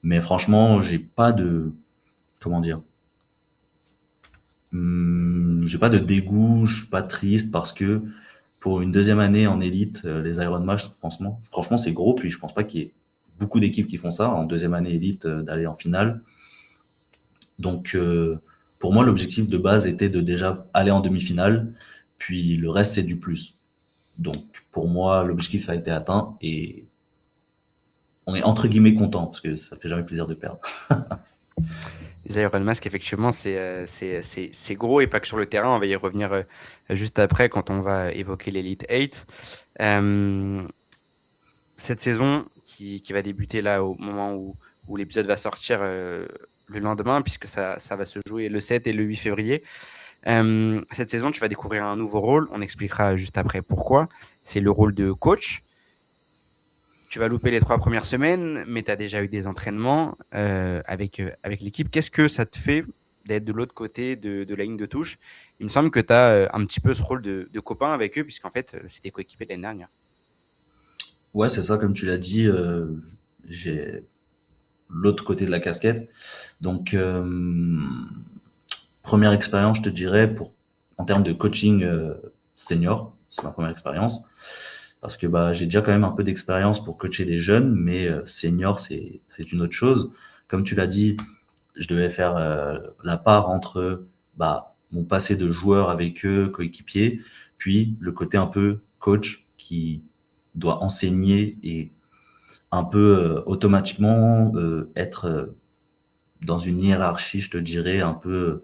mais franchement, j'ai pas de, comment dire, j'ai pas de dégoût, je suis pas triste parce que pour une deuxième année en élite, les Iron Match, franchement, c'est gros. Puis je pense pas qu'il y ait beaucoup d'équipes qui font ça en deuxième année élite, d'aller en finale. Donc, pour moi, l'objectif de base était de déjà aller en demi-finale, puis le reste, c'est du plus. Donc, pour moi, l'objectif a été atteint et on est entre guillemets content parce que ça fait jamais plaisir de perdre. Les Iron Mask, effectivement, c'est gros et pas que sur le terrain. On va y revenir juste après quand on va évoquer l'Elite 8. Euh, cette saison qui va débuter là au moment où l'épisode va sortir le lendemain, puisque ça va se jouer le 7 et le 8 février. Cette saison, tu vas découvrir un nouveau rôle. On expliquera juste après pourquoi. C'est le rôle de coach. Tu vas louper les 3 premières semaines, mais tu as déjà eu des entraînements avec l'équipe. Qu'est-ce que ça te fait d'être de l'autre côté de la ligne de touche? Il me semble que tu as un petit peu ce rôle de copain avec eux, puisqu'en fait, c'était coéquipier de l'année dernière. Ouais, c'est ça, comme tu l'as dit. J'ai l'autre côté de la casquette. Donc, première expérience, je te dirais, en termes de coaching senior, c'est ma première expérience. Parce que bah, j'ai déjà quand même un peu d'expérience pour coacher des jeunes, mais senior, c'est une autre chose. Comme tu l'as dit, je devais faire la part entre bah, mon passé de joueur avec eux, coéquipier, puis le côté un peu coach qui doit enseigner et un peu automatiquement être dans une hiérarchie, je te dirais, un peu.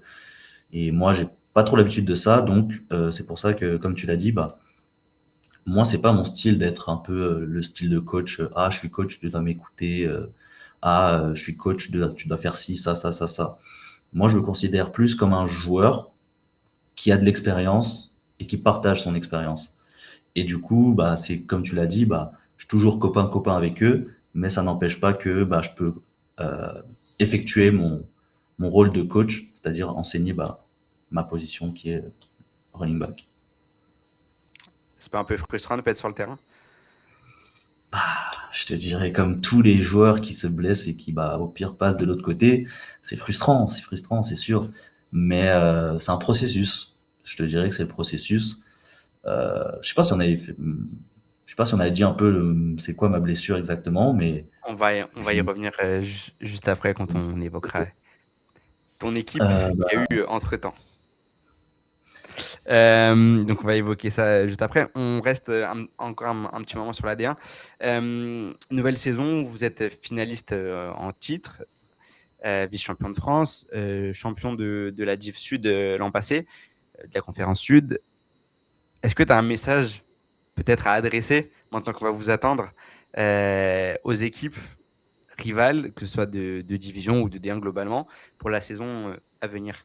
Et moi, j'ai pas trop l'habitude de ça, donc c'est pour ça que, comme tu l'as dit, bah, moi, c'est pas mon style d'être un peu le style de coach. Ah, je suis coach, tu dois m'écouter. Je suis coach, tu dois faire ci, ça, ça, ça, ça. Moi, je me considère plus comme un joueur qui a de l'expérience et qui partage son expérience. Et du coup, bah, c'est comme tu l'as dit, bah, je suis toujours copain avec eux, mais ça n'empêche pas que bah, je peux euh, effectuer mon rôle de coach, c'est-à-dire enseigner bah, ma position qui est running back. C'est pas un peu frustrant de pas être sur le terrain? Je te dirais comme tous les joueurs qui se blessent et qui bah, au pire passent de l'autre côté, c'est frustrant, c'est sûr. Mais c'est un processus. Je te dirais que c'est le processus. Je sais pas si on avait je sais pas si on avait dit un peu c'est quoi ma blessure exactement, mais On va y je- revenir juste après quand on évoquera ton équipe bah, qu'il y a eu entre-temps. Donc on va évoquer ça juste après. On reste encore un petit moment sur la D1. Nouvelle saison, vous êtes finaliste en titre, vice-champion de France, champion de la Div Sud l'an passé, de la conférence Sud. Est-ce que tu as un message peut-être à adresser maintenant qu'on va vous attendre aux équipes rivales, que ce soit de division ou de D1 globalement, pour la saison à venir?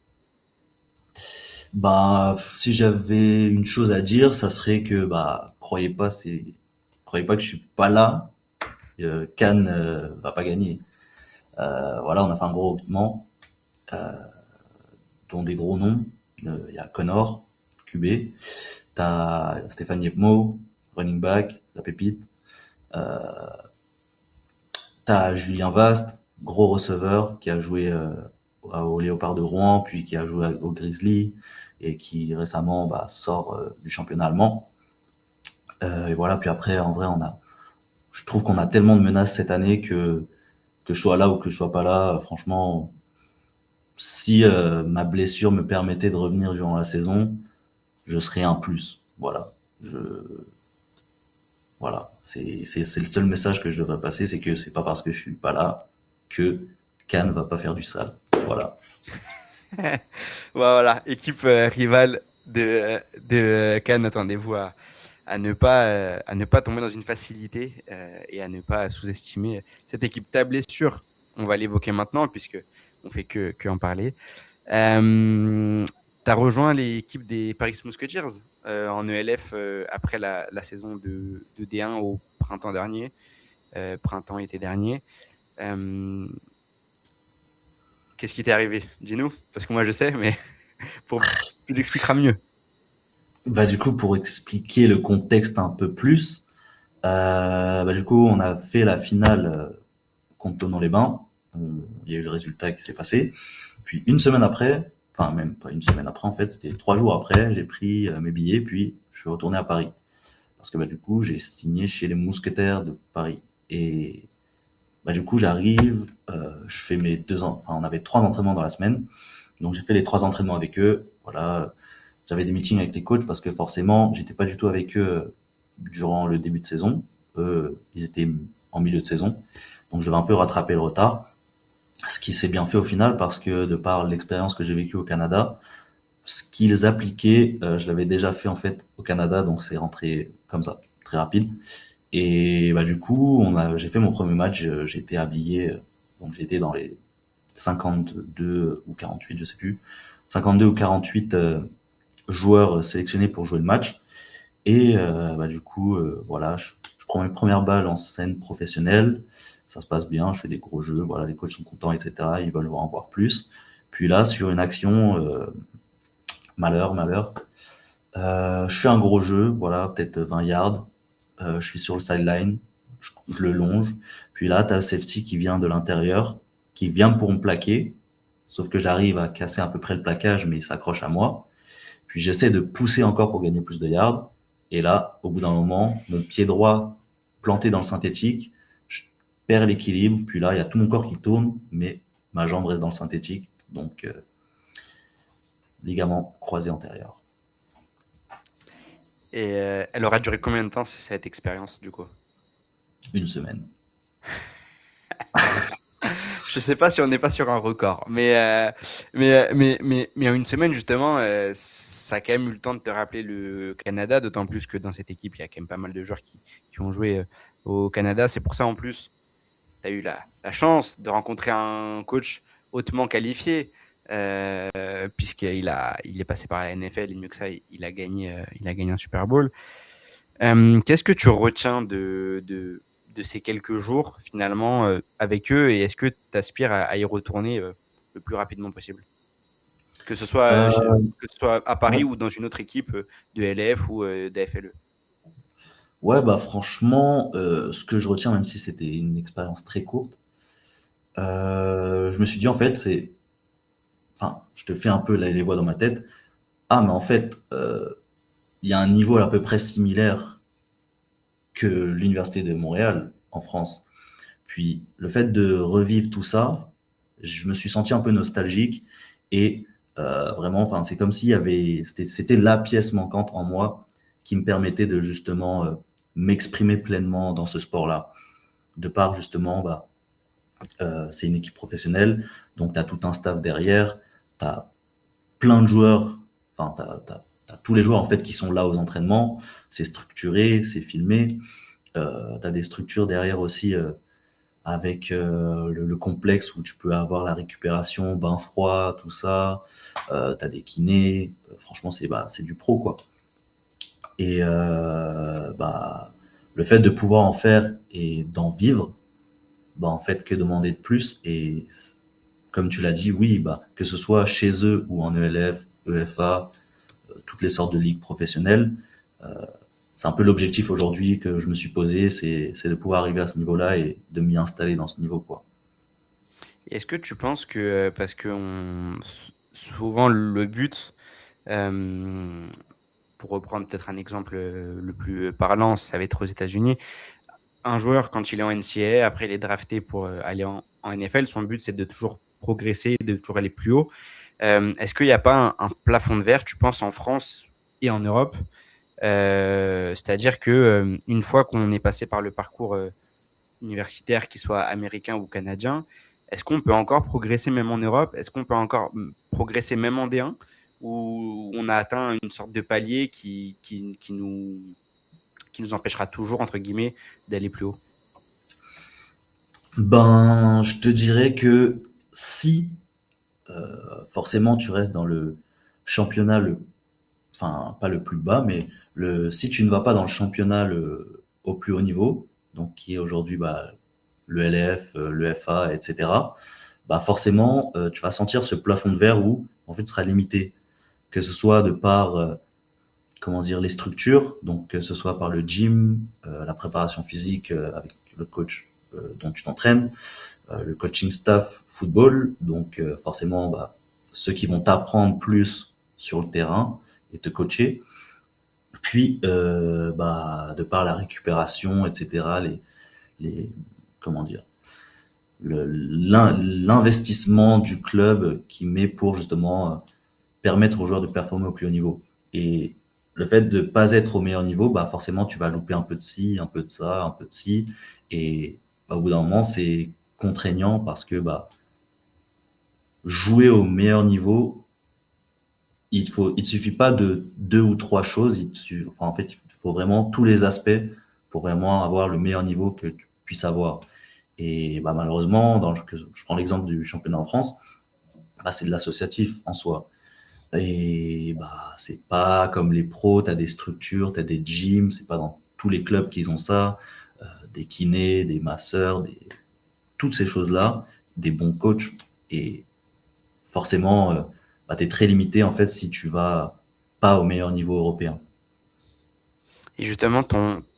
bah, si j'avais une chose à dire, ça serait que bah croyez pas que je suis pas là. Cannes va pas gagner. Voilà, on a fait un gros recrutement, dont des gros noms. Il y a Connor, QB, t'as Stéphane Yepmo, running back, la pépite. T'as Julien Vast, gros receveur, qui a joué au Léopard de Rouen, puis qui a joué au Grizzly, et qui récemment bah, sort du championnat allemand. Et voilà, puis après, en vrai, je trouve qu'on a tellement de menaces cette année que je sois là ou que je sois pas là, franchement, si ma blessure me permettait de revenir durant la saison, je serais un plus. Voilà. Je, voilà. C'est le seul message que je devrais passer, c'est que c'est pas parce que je suis pas là que Cannes va pas faire du sale. Voilà. Voilà, équipe rivale de Cannes, attendez-vous à ne pas tomber dans une facilité et à ne pas sous-estimer cette équipe. Ta blessure, on va l'évoquer maintenant puisque on fait que en parler. Tu as rejoint l'équipe des Paris Musketeers en ELF après la saison de D1 au printemps dernier, printemps-été dernier. Euh, Qu'est-ce qui t'est arrivé? Dis-nous, parce que moi je sais, mais tu l'expliqueras mieux. Bah, du coup, pour expliquer le contexte un peu plus, bah, du coup, on a fait la finale contre Thonon-les-Bains. Il y a eu le résultat qui s'est passé. Puis une semaine après, enfin même pas une semaine après en fait, c'était 3 jours après, j'ai pris mes billets, puis je suis retourné à Paris. Parce que bah, du coup, j'ai signé chez les Mousquetaires de Paris. Et bah, du coup, j'arrive, je fais enfin on avait 3 entraînements dans la semaine. Donc j'ai fait les 3 entraînements avec eux. Voilà, j'avais des meetings avec les coachs parce que forcément, j'étais pas du tout avec eux durant le début de saison. Eux, ils étaient en milieu de saison. Donc je devais un peu rattraper le retard. Ce qui s'est bien fait au final parce que de par l'expérience que j'ai vécue au Canada, ce qu'ils appliquaient, je l'avais déjà fait en fait au Canada, donc c'est rentré comme ça, très rapide. Et bah du coup, j'ai fait mon premier match, j'ai été habillé, donc j'étais dans les 52 ou 48, je sais plus, 52 ou 48 joueurs sélectionnés pour jouer le match. Et bah du coup, voilà, je prends mes premières balles en scène professionnelle, ça se passe bien, je fais des gros jeux, voilà, les coachs sont contents, etc. Ils veulent en voir plus. Puis là, sur une action, malheur, je fais un gros jeu, voilà, peut-être 20 yards. Je suis sur le sideline, je le longe. Puis là, tu as le safety qui vient de l'intérieur, qui vient pour me plaquer, sauf que j'arrive à casser à peu près le plaquage, mais il s'accroche à moi. Puis j'essaie de pousser encore pour gagner plus de yards. Et là, au bout d'un moment, mon pied droit planté dans le synthétique, je perds l'équilibre. Puis là, il y a tout mon corps qui tourne, mais ma jambe reste dans le synthétique. Donc, ligament croisé antérieur. Et elle aura duré combien de temps cette expérience du coup? Une semaine. Je sais pas si on n'est pas sur un record, mais en une semaine justement, ça a quand même eu le temps de te rappeler le Canada, d'autant plus que dans cette équipe, il y a quand même pas mal de joueurs qui ont joué au Canada. C'est pour ça en plus, tu as eu la chance de rencontrer un coach hautement qualifié, il est passé par la NFL et mieux que ça, il a gagné un Super Bowl. Qu'est-ce que tu retiens de ces quelques jours finalement avec eux et est-ce que tu aspires à y retourner le plus rapidement possible? Euh, Que ce soit à ouais. Paris ou dans une autre équipe de LF ou d'AFLE. Ouais, bah franchement, ce que je retiens, même si c'était une expérience très courte, je me suis dit en fait, enfin, je te fais un peu les voix dans ma tête. Ah, mais en fait, il y a un niveau à peu près similaire que l'université de Montréal en France. Puis le fait de revivre tout ça, je me suis senti un peu nostalgique et vraiment, enfin, c'est comme s'il y avait, c'était la pièce manquante en moi qui me permettait de justement m'exprimer pleinement dans ce sport-là. De par justement, bah, c'est une équipe professionnelle, donc tu as tout un staff derrière, tu as plein de joueurs, enfin, t'as tous les joueurs en fait qui sont là aux entraînements, c'est structuré, c'est filmé, tu as des structures derrière aussi avec le complexe où tu peux avoir la récupération, bain froid, tout ça, tu as des kinés, franchement c'est du pro quoi. Et bah, le fait de pouvoir en faire et d'en vivre, bah, en fait, que demander de plus? Et comme tu l'as dit, oui, bah, que ce soit chez eux ou en ELF, EFA, toutes les sortes de ligues professionnelles, c'est un peu l'objectif aujourd'hui que je me suis posé, c'est de pouvoir arriver à ce niveau-là et de m'y installer dans ce niveau, quoi. Est-ce que tu penses que, parce que souvent le but, euh, pour reprendre peut-être un exemple le plus parlant, ça va être aux États-Unis, un joueur, quand il est en NCAA, après il est drafté pour aller en NFL, son but c'est de toujours progresser, de toujours aller plus haut. Est-ce qu'il n'y a pas un plafond de verre, tu penses, en France et en Europe? C'est-à-dire que une fois qu'on est passé par le parcours universitaire, qu'il soit américain ou canadien, est-ce qu'on peut encore progresser même en Europe? Est-ce qu'on peut encore progresser même en D1? Ou on a atteint une sorte de palier qui nous empêchera toujours, entre guillemets, d'aller plus haut? Ben, je te dirais que si forcément tu restes dans le championnat, enfin pas le plus bas, mais si tu ne vas pas dans le championnat au plus haut niveau, donc qui est aujourd'hui bah, le LF, le FA, etc., bah forcément tu vas sentir ce plafond de verre où en fait tu seras limité, que ce soit de par comment dire les structures, donc que ce soit par le gym, la préparation physique avec le coach dont tu t'entraînes, le coaching staff football, donc forcément bah, ceux qui vont t'apprendre plus sur le terrain et te coacher. Puis bah, de par la récupération, etc., les comment dire, l'investissement du club qui met pour justement permettre aux joueurs de performer au plus haut niveau. Et le fait de pas être au meilleur niveau, bah forcément tu vas louper un peu de ci, un peu de ça, un peu de ci, et bah, au bout d'un moment c'est contraignant parce que bah jouer au meilleur niveau, il te suffit pas de deux ou trois choses, enfin en fait il faut vraiment tous les aspects pour vraiment avoir le meilleur niveau que tu puisses avoir. Et bah malheureusement, je prends l'exemple du championnat en France, bah c'est de l'associatif en soi. Et bah, c'est pas comme les pros, tu as des structures, tu as des gyms, c'est pas dans tous les clubs qu'ils ont ça, des kinés, des masseurs, toutes ces choses-là, des bons coachs. Et forcément, bah, tu es très limité en fait si tu vas pas au meilleur niveau européen. Et justement,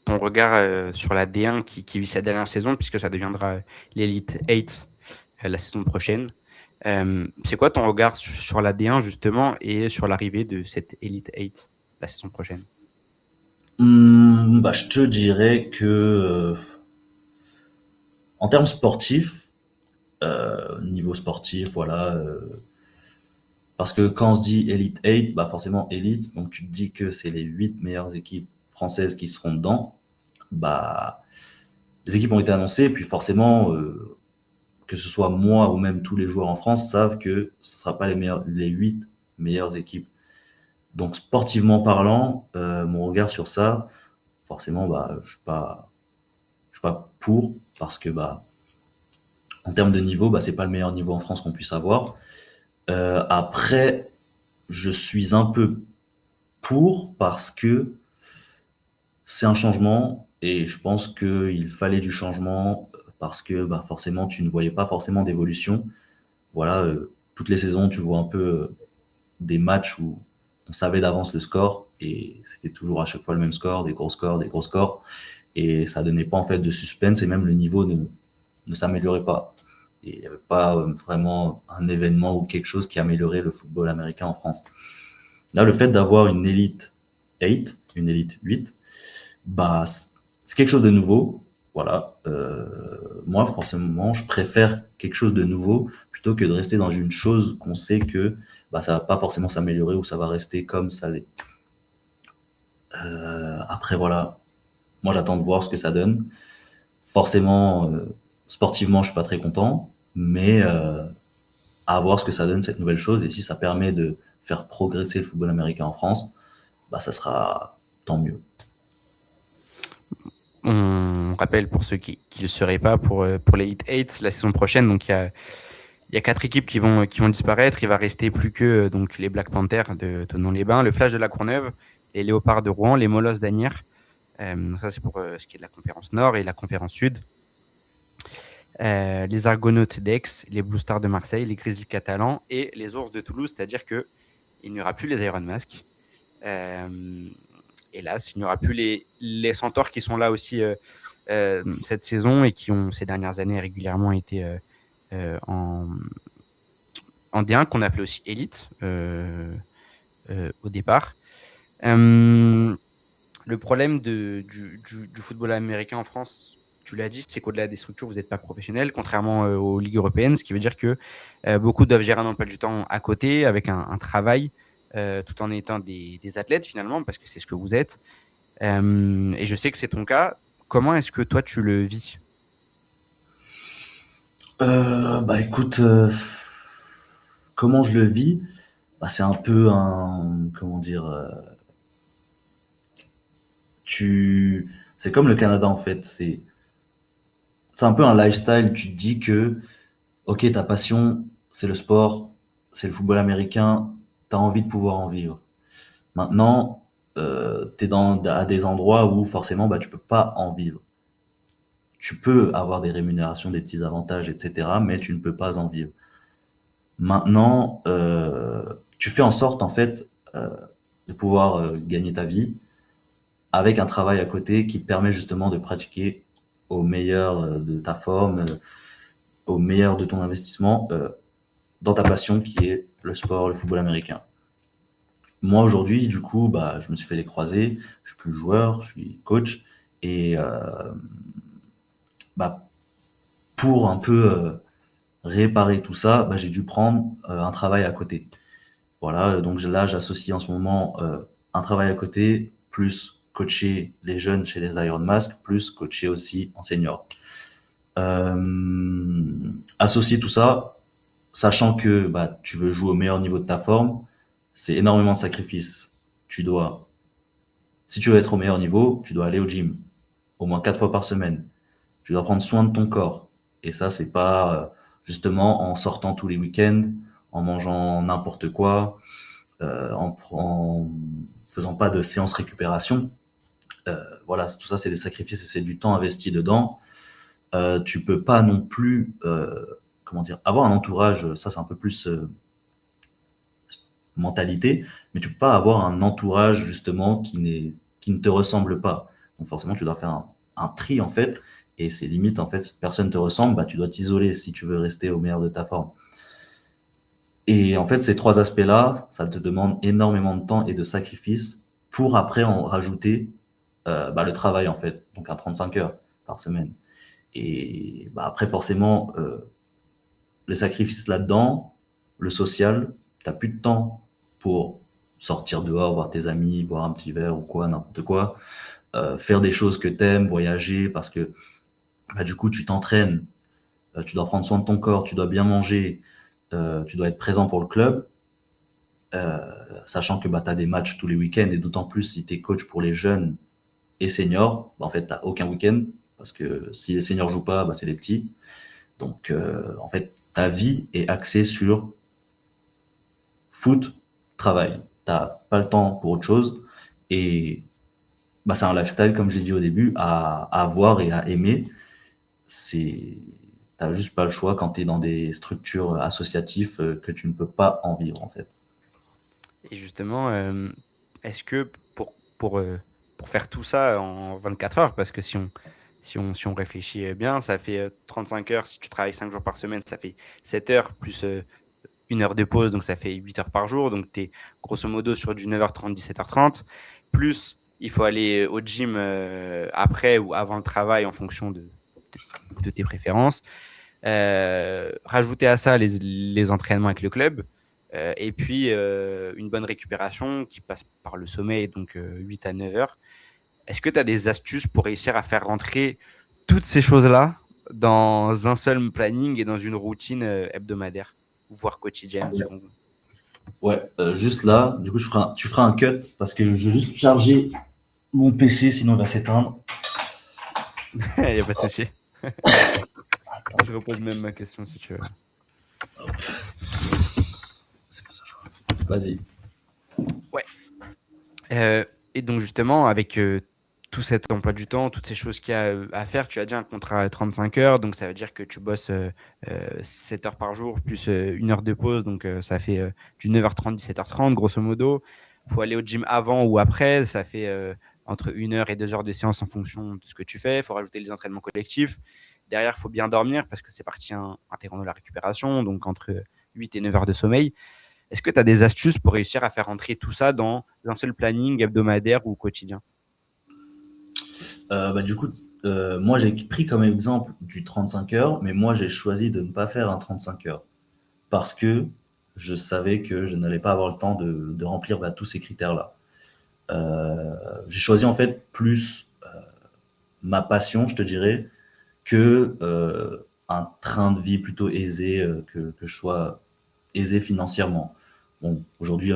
ton regard sur la D1 qui vit sa dernière saison, puisque ça deviendra l'Elite 8 la saison prochaine. C'est quoi ton regard sur la D1 justement et sur l'arrivée de cette Elite 8 la saison prochaine? Je te dirais que en termes sportifs, niveau sportif, voilà, parce que quand on se dit Elite 8, bah forcément Elite, donc tu te dis que c'est les 8 meilleures équipes françaises qui seront dedans. Bah, les équipes ont été annoncées, puis forcément, que ce soit moi ou même tous les joueurs en France savent que ce ne sera pas les 8 meilleures équipes. Donc sportivement parlant, mon regard sur ça, forcément, bah, je suis pas pour, parce que bah, en termes de niveau, bah, c'est pas le meilleur niveau en France qu'on puisse avoir. Après, je suis un peu pour parce que c'est un changement et je pense qu'il fallait du changement parce que bah, forcément tu ne voyais pas forcément d'évolution. Voilà, toutes les saisons tu vois un peu des matchs où on savait d'avance le score et c'était toujours à chaque fois le même score, des gros scores, des gros scores et ça donnait pas en fait de suspense et même le niveau ne s'améliorait pas. Et il n'y avait pas vraiment un événement ou quelque chose qui améliorait le football américain en France. Là, le fait d'avoir une élite 8, une élite 8, bah, c'est quelque chose de nouveau. Voilà. Moi, forcément, je préfère quelque chose de nouveau plutôt que de rester dans une chose qu'on sait que bah, ça va pas forcément s'améliorer ou ça va rester comme ça l'est. Après, voilà. Moi, j'attends de voir ce que ça donne. Forcément, sportivement, je suis pas très content, mais à voir ce que ça donne cette nouvelle chose et si ça permet de faire progresser le football américain en France, bah, ça sera tant mieux. On rappelle pour ceux qui ne le seraient pas, pour les Elite 8 la saison prochaine, donc il y a 4 équipes qui vont disparaître. Il va rester plus que donc les Black Panthers de Thonon-les-Bains, le Flash de la Courneuve, les Léopards de Rouen, les Molosses d'Asnières. Ça, c'est pour ce qui est de la conférence Nord et la conférence Sud. Les Argonautes d'Aix, les Blue Stars de Marseille, les Grizzlies catalans et les Ours de Toulouse, c'est-à-dire qu'il n'y aura plus les Iron Mask. Hélas, il n'y aura plus les Centaures qui sont là aussi cette saison et qui ont ces dernières années régulièrement été en D1, qu'on appelait aussi Elite au départ. Le problème du football américain en France, tu l'as dit, c'est qu'au-delà des structures, vous n'êtes pas professionnel, contrairement aux ligues européennes, ce qui veut dire que beaucoup doivent gérer un emploi du temps à côté, avec un travail, tout en étant des athlètes finalement, parce que c'est ce que vous êtes. Et je sais que c'est ton cas. Comment est-ce que toi, tu le vis? Bah écoute, comment je le vis? Bah, c'est un peu un, comment dire, c'est comme le Canada en fait. C'est un peu un lifestyle. Tu te dis que, ok, ta passion, c'est le sport, c'est le football américain. T'as envie de pouvoir en vivre. Maintenant, t'es à des endroits où forcément, bah, tu peux pas en vivre. Tu peux avoir des rémunérations, des petits avantages, etc., mais tu ne peux pas en vivre. Maintenant, tu fais en sorte en fait de pouvoir gagner ta vie avec un travail à côté qui te permet justement de pratiquer au meilleur de ta forme, au meilleur de ton investissement dans ta passion qui est le sport, le football américain. Moi aujourd'hui, du coup, bah, je me suis fait les croisés, je suis plus joueur, je suis coach et bah, pour un peu réparer tout ça, bah, j'ai dû prendre un travail à côté. Voilà, donc là, j'associe en ce moment un travail à côté, plus coacher les jeunes chez les Iron Mask, plus coacher aussi en senior. Associer tout ça, sachant que bah, tu veux jouer au meilleur niveau de ta forme, c'est énormément de sacrifices. Si tu veux être au meilleur niveau, tu dois aller au gym, au moins 4 fois par semaine. Tu dois prendre soin de ton corps. Et ça, c'est pas justement en sortant tous les week-ends, en mangeant n'importe quoi, en faisant pas de séance récupération. Voilà, tout ça, c'est des sacrifices et c'est du temps investi dedans. Tu peux pas non plus, comment dire, avoir un entourage, ça c'est un peu plus mentalité, mais tu peux pas avoir un entourage justement qui ne te ressemble pas. Donc forcément, tu dois faire un tri, en fait. Et c'est limite, en fait, si personne te ressemble, bah, tu dois t'isoler si tu veux rester au meilleur de ta forme. Et en fait, ces trois aspects-là, ça te demande énormément de temps et de sacrifices pour après en rajouter bah, le travail, en fait. Donc, à 35 heures par semaine. Et bah, après, forcément, les sacrifices là-dedans, le social, t'as plus de temps pour sortir dehors, voir tes amis, boire un petit verre ou quoi, n'importe quoi, faire des choses que t'aimes, voyager, parce que bah, du coup, tu t'entraînes, tu dois prendre soin de ton corps, tu dois bien manger, tu dois être présent pour le club, sachant que bah, tu as des matchs tous les week-ends, et d'autant plus si tu es coach pour les jeunes et seniors, bah, en fait, tu aucun week-end, parce que si les seniors jouent pas, bah, c'est les petits. Donc, en fait, ta vie est axée sur foot, travail. T'as pas le temps pour autre chose. Et bah, c'est un lifestyle, comme j'ai dit au début, à avoir et à aimer. C'est, t'as juste pas le choix quand tu es dans des structures associatives que tu ne peux pas en vivre, en fait. Et justement, est-ce que pour faire tout ça en 24 heures, parce que si on réfléchit bien, ça fait 35 heures, si tu travailles 5 jours par semaine, ça fait 7 heures plus 1 heure de pause, donc ça fait 8 heures par jour, donc tu es grosso modo sur du 9h30, 17h30, plus il faut aller au gym après ou avant le travail en fonction de tes préférences. Rajouter à ça les entraînements avec le club, et puis une bonne récupération qui passe par le sommeil, donc 8 à 9 heures. Est-ce que tu as des astuces pour réussir à faire rentrer toutes ces choses-là dans un seul planning et dans une routine hebdomadaire, voire quotidienne Ouais, juste là, du coup, tu feras un cut parce que je vais juste charger mon PC, sinon il va s'éteindre. Il n'y a pas de souci. Je repose même ma question si tu veux. Vas-y. Ouais. Euh, et donc justement, avec tout cet emploi du temps, toutes ces choses qu'il y a à faire, tu as déjà un contrat à 35 heures, donc ça veut dire que tu bosses 7 heures par jour plus 1 heure de pause, donc ça fait du 9h30, 17h30, grosso modo. Il faut aller au gym avant ou après, ça fait entre 1 heure et 2 heures de séance en fonction de ce que tu fais. Il faut rajouter les entraînements collectifs. Derrière, il faut bien dormir parce que c'est partie intégrante de la récupération, donc entre 8 et 9 heures de sommeil. Est-ce que tu as des astuces pour réussir à faire entrer tout ça dans un seul planning hebdomadaire ou quotidien? Bah, du coup, moi j'ai pris comme exemple du 35 heures, mais moi j'ai choisi de ne pas faire un 35 heures parce que je savais que je n'allais pas avoir le temps de remplir bah, tous ces critères-là. J'ai choisi en fait plus ma passion, je te dirais, que un train de vie plutôt aisé, que je sois aisé financièrement. Bon, aujourd'hui,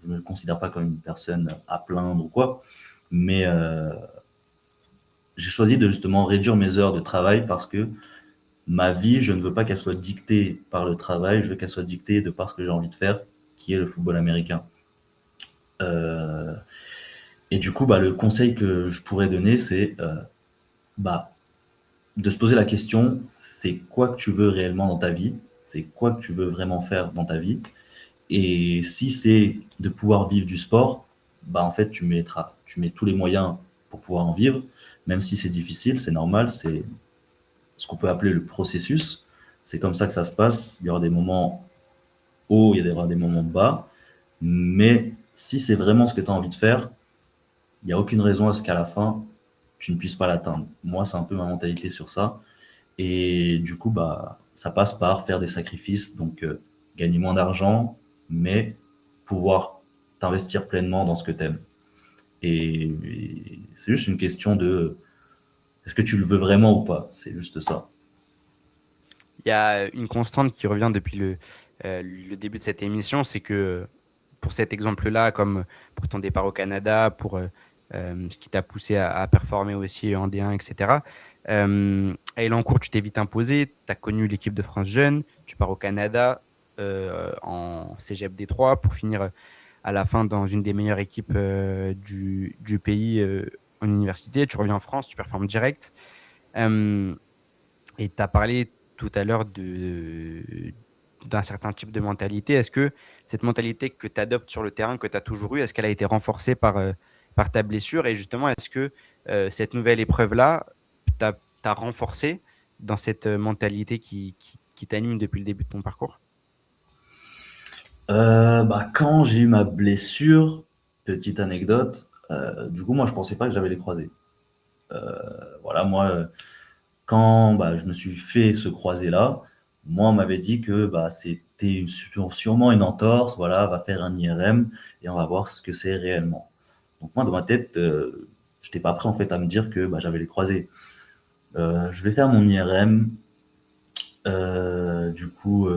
je ne me considère pas comme une personne à plaindre ou quoi, mais j'ai choisi de justement réduire mes heures de travail parce que ma vie, je ne veux pas qu'elle soit dictée par le travail, je veux qu'elle soit dictée de par ce que j'ai envie de faire, qui est le football américain. Euh, et du coup, bah, le conseil que je pourrais donner, c'est bah, de se poser la question, c'est quoi que tu veux réellement dans ta vie? C'est quoi que tu veux vraiment faire dans ta vie? Et si c'est de pouvoir vivre du sport, bah en fait tu mets tous les moyens pour pouvoir en vivre, même si c'est difficile, c'est normal, c'est ce qu'on peut appeler le processus. C'est comme ça que ça se passe. Il y aura des moments hauts, il y aura des moments bas, mais si c'est vraiment ce que tu as envie de faire, il n'y a aucune raison à ce qu'à la fin tu ne puisses pas l'atteindre. Moi, c'est un peu ma mentalité sur ça. Et du coup, bah, ça passe par faire des sacrifices, donc gagner moins d'argent, mais pouvoir t'investir pleinement dans ce que tu aimes. Et c'est juste une question de est-ce que tu le veux vraiment ou pas? C'est juste ça. Il y a une constante qui revient depuis le début de cette émission, c'est que pour cet exemple-là, comme pour ton départ au Canada, pour ce qui t'a poussé à performer aussi en D1, etc. À Elancourt, tu t'es vite imposé, tu as connu l'équipe de France jeune, tu pars au Canada en Cégep D3 pour finir à la fin dans une des meilleures équipes du pays en université. Tu reviens en France, tu performes direct. Euh, et tu as parlé tout à l'heure d'un certain type de mentalité. Est-ce que cette mentalité que tu adoptes sur le terrain, que tu as toujours eue, est-ce qu'elle a été renforcée par ta blessure. Et justement, est-ce que cette nouvelle épreuve-là t'a renforcé dans cette mentalité qui t'anime depuis le début de ton parcours? Quand j'ai eu ma blessure, petite anecdote, du coup, moi, je pensais pas que j'avais les croisés. Voilà, moi, quand je me suis fait ce croisé-là, moi, on m'avait dit que c'était sûrement une entorse, voilà, va faire un IRM et on va voir ce que c'est réellement. Donc moi, dans ma tête, je n'étais pas prêt en fait à me dire que j'avais les croisés. Je vais faire mon IRM. Du coup,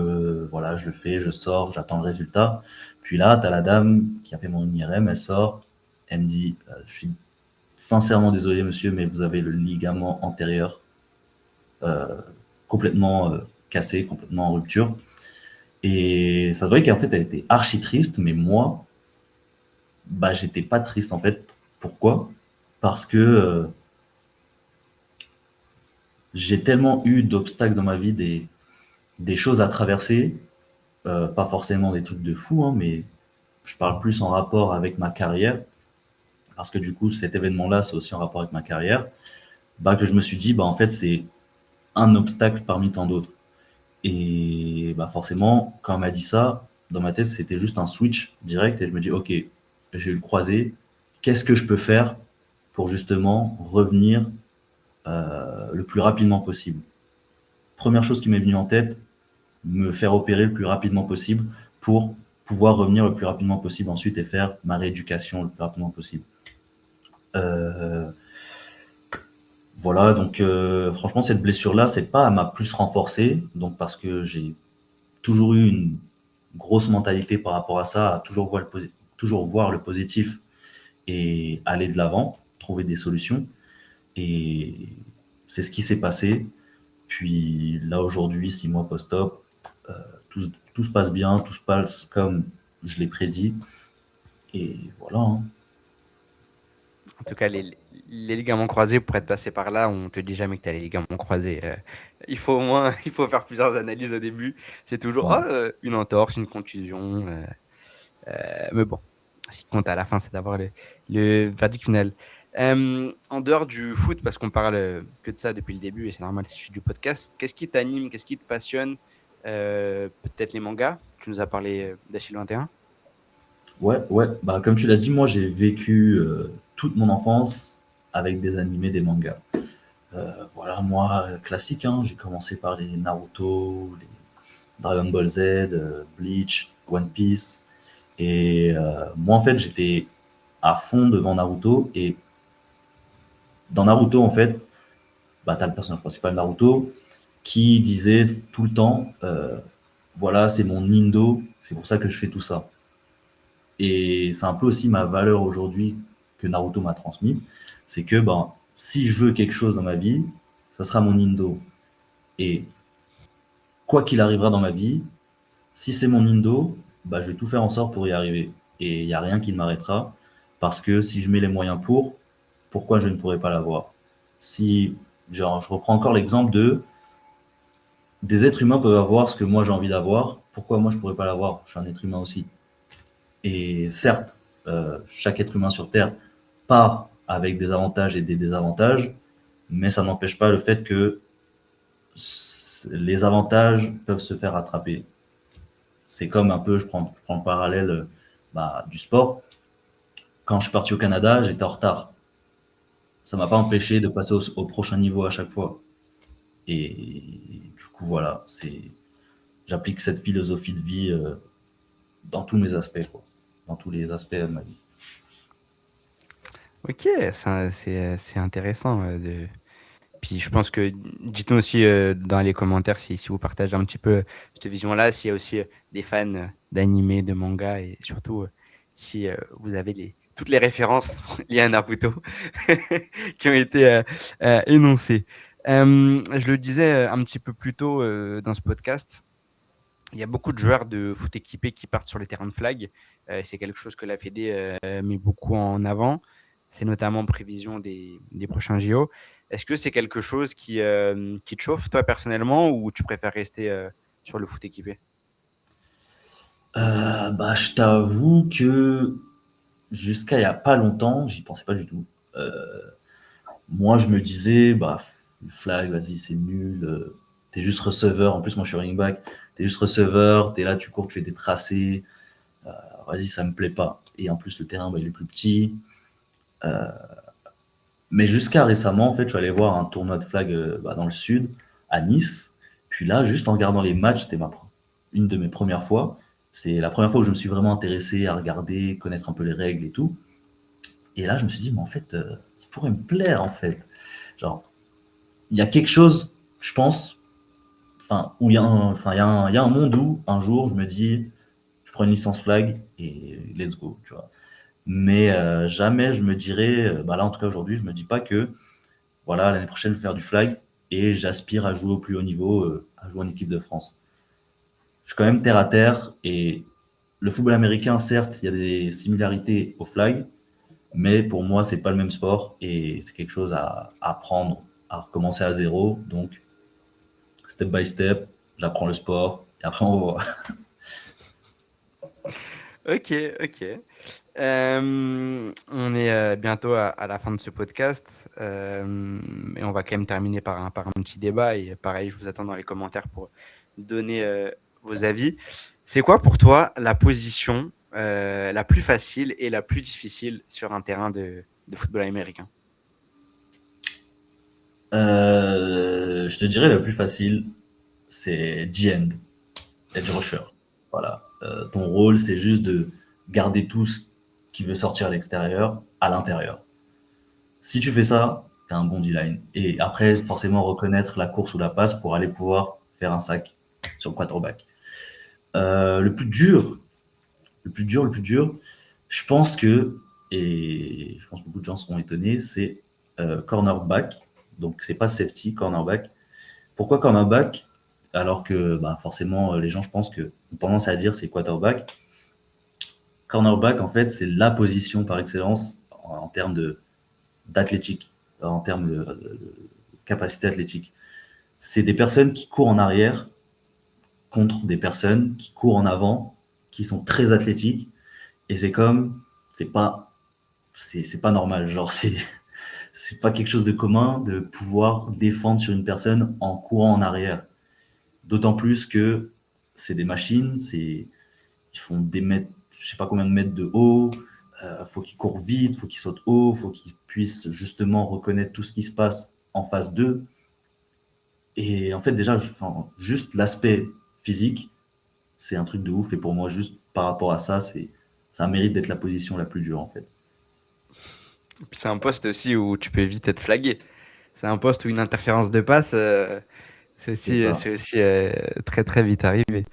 voilà, je le fais, je sors, j'attends le résultat. Puis là, tu as la dame qui a fait mon IRM, elle sort, elle me dit, je suis sincèrement désolé monsieur, mais vous avez le ligament antérieur euh, complètement cassé, complètement en rupture. Et ça se voyait qu'en fait, elle était archi triste, mais moi, j'étais pas triste en fait. Pourquoi? Parce que j'ai tellement eu d'obstacles dans ma vie, des choses à traverser, pas forcément des trucs de fou, hein, mais je parle plus en rapport avec ma carrière, parce que du coup, cet événement-là, c'est aussi en rapport avec ma carrière, que je me suis dit, en fait, c'est un obstacle parmi tant d'autres. Et forcément, quand elle m'a dit ça, dans ma tête, c'était juste un switch direct, et je me dis, ok, j'ai eu le croisé, qu'est-ce que je peux faire pour justement revenir le plus rapidement possible? Première chose qui m'est venue en tête, me faire opérer le plus rapidement possible pour pouvoir revenir le plus rapidement possible ensuite et faire ma rééducation le plus rapidement possible. Euh, voilà, donc franchement, cette blessure-là, c'est pas, elle m'a plus renforcé, donc parce que j'ai toujours eu une grosse mentalité par rapport à ça, à toujours voir le positif et aller de l'avant, trouver des solutions. Et c'est ce qui s'est passé. Puis là, aujourd'hui, 6 mois post-op, euh, tout se passe bien, tout se passe comme je l'ai prédit. Et voilà, hein. En tout cas, les ligaments croisés, pour être passé par là, on te dit jamais que tu as les ligaments croisés. Il faut au moins il faut faire plusieurs analyses au début. C'est toujours Ouais. une entorse, une contusion. Mais bon, ce qui compte à la fin, c'est d'avoir le verdict final. En dehors du foot, parce qu'on parle que de ça depuis le début, et c'est normal si je suis du podcast, qu'est-ce qui t'anime, qu'est-ce qui te passionne? Peut-être les mangas. Tu nous as parlé d'Achille 21. Ouais, ouais. Comme tu l'as dit, moi, j'ai vécu toute mon enfance avec des animés, des mangas. Voilà, moi, classique, hein, j'ai commencé par les Naruto, les Dragon Ball Z, Bleach, One Piece. Et moi, en fait, j'étais à fond devant Naruto. Et dans Naruto, en fait, t'as le personnage principal Naruto qui disait tout le temps, voilà, c'est mon Nindo, c'est pour ça que je fais tout ça. Et c'est un peu aussi ma valeur aujourd'hui que Naruto m'a transmis, c'est que si je veux quelque chose dans ma vie, ça sera mon Nindo. Et quoi qu'il arrivera dans ma vie, si c'est mon Nindo, je vais tout faire en sorte pour y arriver. Et il n'y a rien qui m'arrêtera, parce que si je mets les moyens pourquoi je ne pourrais pas l'avoir? Si, genre, je reprends encore l'exemple des êtres humains peuvent avoir ce que moi j'ai envie d'avoir, pourquoi moi je pourrais pas l'avoir? Je suis un être humain aussi. Et certes, chaque être humain sur Terre part avec des avantages et des désavantages, mais ça n'empêche pas le fait que les avantages peuvent se faire rattraper. C'est comme un peu, je prends le parallèle du sport. Quand je suis parti au Canada, j'étais en retard. Ça m'a pas empêché de passer au prochain niveau à chaque fois. Et du coup, voilà, j'applique cette philosophie de vie dans tous mes aspects, quoi. Dans tous les aspects de ma vie. Ok, c'est intéressant. Puis je pense que dites-nous aussi dans les commentaires si vous partagez un petit peu cette vision-là, s'il y a aussi des fans d'animé, de manga et surtout si vous avez toutes les références liées à Naruto qui ont été énoncées. Je le disais un petit peu plus tôt dans ce podcast, il y a beaucoup de joueurs de foot équipés qui partent sur les terrains de flag. C'est quelque chose que la Fédé met beaucoup en avant. C'est notamment en prévision des prochains JO. Est-ce que c'est quelque chose qui te chauffe, toi, personnellement, ou tu préfères rester sur le foot équipé? Je t'avoue que jusqu'à il y a pas longtemps, j'y pensais pas du tout. Moi, je me disais, bah, le flag, vas-y, c'est nul. T'es juste receveur. En plus, moi, je suis running back. T'es juste receveur. T'es là, tu cours, tu fais des tracés. Vas-y, ça me plaît pas. Et en plus, le terrain, bah, il est plus petit. Mais jusqu'à récemment, en fait, je suis allé voir un tournoi de flag bah, dans le sud, à Nice. Puis là, juste en regardant les matchs, c'était une de mes premières fois. C'est la première fois où je me suis vraiment intéressé à regarder, connaître un peu les règles et tout. Et là, je me suis dit, mais en fait, ça pourrait me plaire, en fait. Genre, il y a quelque chose, je pense, enfin, où il y a il y a un monde où, un jour, je me dis, je prends une licence flag et let's go, tu vois. Mais jamais je me dirais, bah là, en tout cas, aujourd'hui, je me dis pas que, voilà, l'année prochaine, je vais faire du flag et j'aspire à jouer au plus haut niveau, à jouer en équipe de France. Je suis quand même terre à terre et le football américain, certes, il y a des similarités au flag, mais pour moi, c'est pas le même sport et c'est quelque chose à apprendre, à recommencer à zéro. Donc, step by step, j'apprends le sport et après on voit. Ok, ok. On est bientôt à la fin de ce podcast et on va quand même terminer par un petit débat. Et pareil, je vous attends dans les commentaires pour donner vos avis. C'est quoi pour toi la position la plus facile et la plus difficile sur un terrain de football américain? Je te dirais le plus facile, c'est D-end, edge rusher. Voilà. Ton rôle, c'est juste de garder tout ce qui veut sortir à l'extérieur, à l'intérieur. Si tu fais ça, t'as un bon D-line. Et après, forcément, reconnaître la course ou la passe pour aller pouvoir faire un sac sur le quarterback. Le plus dur, le plus dur, je pense que, et je pense que beaucoup de gens seront étonnés, c'est cornerback. Donc, c'est pas safety, cornerback. Pourquoi cornerback? Alors que bah, forcément, les gens, je pense, ont tendance à dire c'est quarterback. Cornerback, en fait, c'est la position par excellence en termes d'athlétique, en termes de capacité athlétique. C'est des personnes qui courent en arrière contre des personnes qui courent en avant, qui sont très athlétiques. Et c'est comme, c'est pas, c'est pas normal. Genre, c'est pas quelque chose de commun de pouvoir défendre sur une personne en courant en arrière. D'autant plus que c'est des machines, ils font des mètres, je sais pas combien de mètres de haut, faut qu'ils courent vite, faut qu'ils sautent haut, faut qu'ils puissent justement reconnaître tout ce qui se passe en face d'eux. Et en fait, déjà, enfin, juste l'aspect physique, c'est un truc de ouf. Et pour moi, juste par rapport à ça, ça mérite d'être la position la plus dure, en fait. Et puis c'est un poste aussi où tu peux vite être flagué. C'est un poste où une interférence de passe, C'est ça. c'est aussi très très vite arrivé.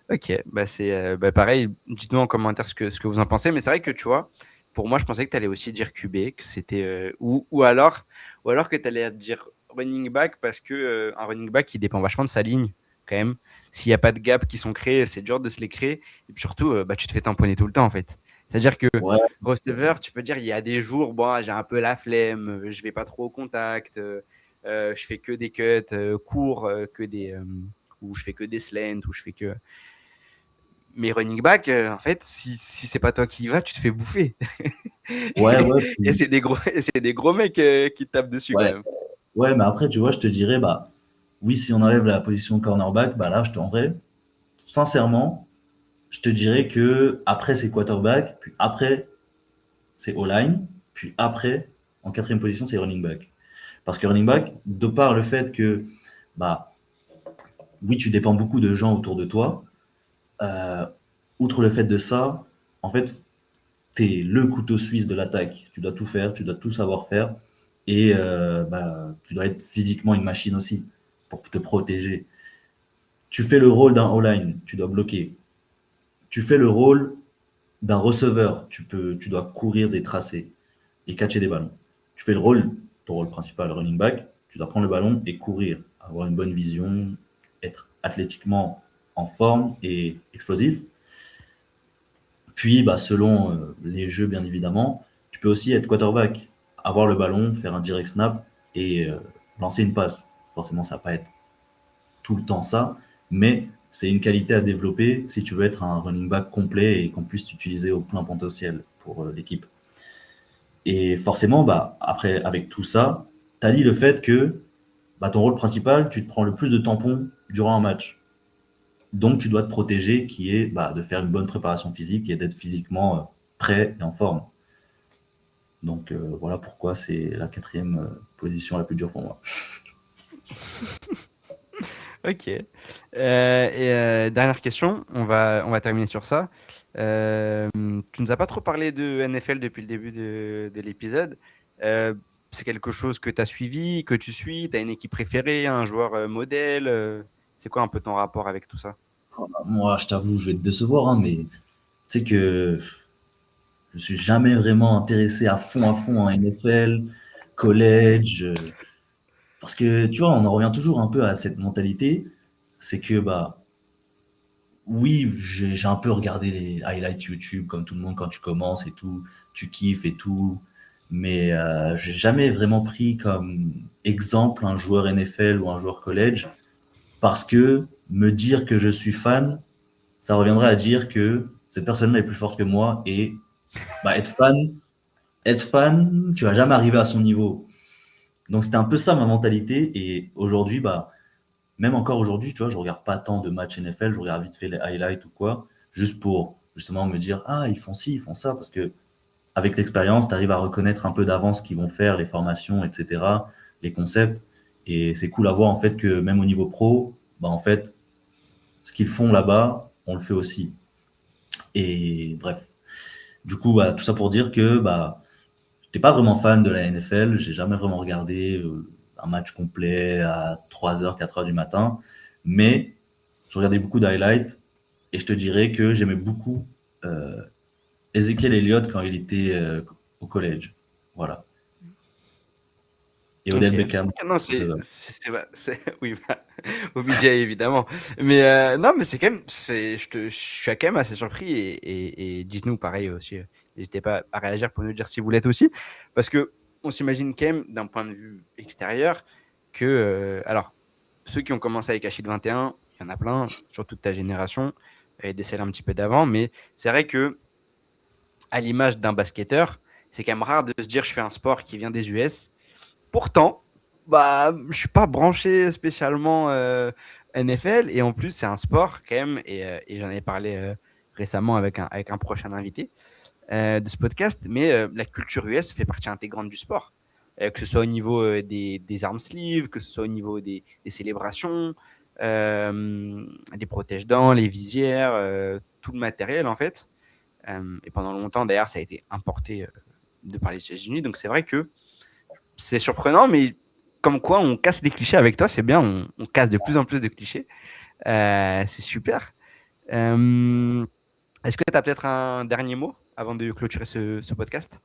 Ok, bah c'est bah pareil, dites-nous en commentaire ce que vous en pensez, mais c'est vrai que tu vois, pour moi je pensais que tu allais aussi dire QB, que c'était ou alors que tu allais dire running back parce que un running back il dépend vachement de sa ligne quand même. S'il n'y a pas de gap qui sont créés, c'est dur de se les créer et puis surtout bah, tu te fais tamponner tout le temps en fait. C'est-à-dire que Ouais, receveur, tu peux dire il y a des jours bon, j'ai un peu la flemme, je vais pas trop au contact, je fais que des cuts courts, que des ou je fais que des slants, ou je fais que mais running back, en fait, si c'est pas toi qui y vas, tu te fais bouffer. ouais, ouais, Et puis, c'est des gros mecs qui te tapent dessus quand ouais, même. ouais, mais après, tu vois, je te dirais, bah, oui, si on enlève la position cornerback, bah là, en vrai, sincèrement, je te dirais que après c'est quarterback, puis après c'est O-line, puis après, en quatrième position, c'est running back. Parce que running back, de par le fait que, bah, oui, tu dépends beaucoup de gens autour de toi, euh, outre le fait de ça, en fait, tu es le couteau suisse de l'attaque. Tu dois tout faire, tu dois tout savoir faire, et bah, tu dois être physiquement une machine aussi pour te protéger. Tu fais le rôle d'un O-line, tu dois bloquer. Tu fais le rôle d'un receveur, tu dois courir des tracés et catcher des ballons. Tu fais ton rôle principal, running back, tu dois prendre le ballon et courir, avoir une bonne vision, être athlétiquement en forme et explosif. Puis, bah, selon les jeux, bien évidemment, tu peux aussi être quarterback, avoir le ballon, faire un direct snap et lancer une passe. Forcément, ça va pas être tout le temps ça, mais c'est une qualité à développer si tu veux être un running back complet et qu'on puisse t'utiliser au plein potentiel pour l'équipe. Et forcément, bah, après, avec tout ça, tu allies le fait que bah, ton rôle principal, tu te prends le plus de tampons durant un match. Donc, tu dois te protéger, qui est bah, de faire une bonne préparation physique et d'être physiquement prêt et en forme. Donc, voilà pourquoi c'est la quatrième position la plus dure pour moi. Ok. Dernière question, on va terminer sur ça. Tu nous as pas trop parlé de NFL depuis le début de l'épisode. C'est quelque chose que tu as suivi, que tu suis? Tu as une équipe préférée, un joueur modèle? C'est quoi un peu ton rapport avec tout ça? Moi, je t'avoue, je vais te décevoir, hein, mais tu sais que je suis jamais vraiment intéressé à fond en NFL, college, parce que tu vois, on en revient toujours un peu à cette mentalité, c'est que bah oui, j'ai un peu regardé les highlights YouTube comme tout le monde quand tu commences et tout, tu kiffes et tout, mais j'ai jamais vraiment pris comme exemple un joueur NFL ou un joueur college parce que me dire que je suis fan, ça reviendrait à dire que cette personne-là est plus forte que moi et bah, être fan, tu vas jamais arriver à son niveau. Donc c'était un peu ça ma mentalité et aujourd'hui, bah, même encore aujourd'hui, tu vois, je regarde pas tant de matchs NFL, je regarde vite fait les highlights ou quoi, juste pour justement me dire, ah, ils font ci, ils font ça, parce que avec l'expérience, tu arrives à reconnaître un peu d'avance ce qu'ils vont faire, les formations, etc., les concepts. Et c'est cool à voir en fait que même au niveau pro, bah, en fait, ce qu'ils font là-bas, on le fait aussi. Et bref. Du coup, bah, tout ça pour dire que bah, j'étais pas vraiment fan de la NFL, j'ai jamais vraiment regardé un match complet à 3h, 4h du matin, mais je regardais beaucoup d'highlights et je te dirais que j'aimais beaucoup euh, Ezekiel Elliott quand il était au collège. Voilà. Et Ok. Odell Beckham. Ok, non, oui, bah, OBJ évidemment. Mais non, mais c'est quand même, je suis quand même assez surpris et dites-nous pareil aussi. N'hésitez pas à réagir pour nous dire si vous l'êtes aussi, parce que on s'imagine quand même d'un point de vue extérieur que, alors, ceux qui ont commencé avec Achille 21, il y en a plein, surtout de ta génération, et des celles un petit peu d'avant, mais c'est vrai que à l'image d'un basketteur, c'est quand même rare de se dire je fais un sport qui vient des US. Pourtant, bah, je suis pas branché spécialement NFL et en plus c'est un sport quand même et j'en ai parlé récemment avec un prochain invité de ce podcast, mais la culture US fait partie intégrante du sport. Que ce soit au niveau des arm sleeves, que ce soit au niveau des célébrations, des protège-dents, les visières, tout le matériel en fait. Et pendant longtemps d'ailleurs ça a été importé de par les États-Unis, donc c'est vrai que c'est surprenant, mais comme quoi on casse des clichés avec toi, c'est bien, on casse de plus en plus de clichés. C'est super. Euh, Est-ce que tu as peut-être un dernier mot avant de clôturer ce podcast?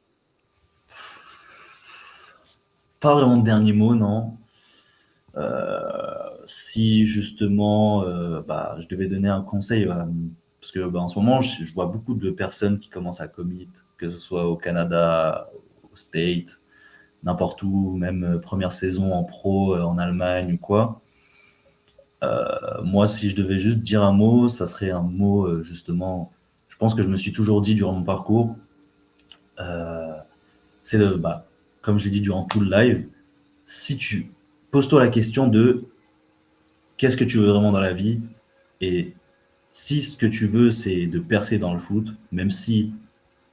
Pas vraiment de dernier mot, non. Si justement, bah, je devais donner un conseil, parce que bah, en ce moment, je vois beaucoup de personnes qui commencent à commit, que ce soit au Canada, au State, n'importe où, même première saison en pro en Allemagne ou quoi. Moi, si je devais juste dire un mot, ça serait un mot justement. Je pense que je me suis toujours dit durant mon parcours, euh, c'est de, bah, comme je l'ai dit durant tout le live, si tu poses-toi la question de qu'est-ce que tu veux vraiment dans la vie et si ce que tu veux c'est de percer dans le foot, même si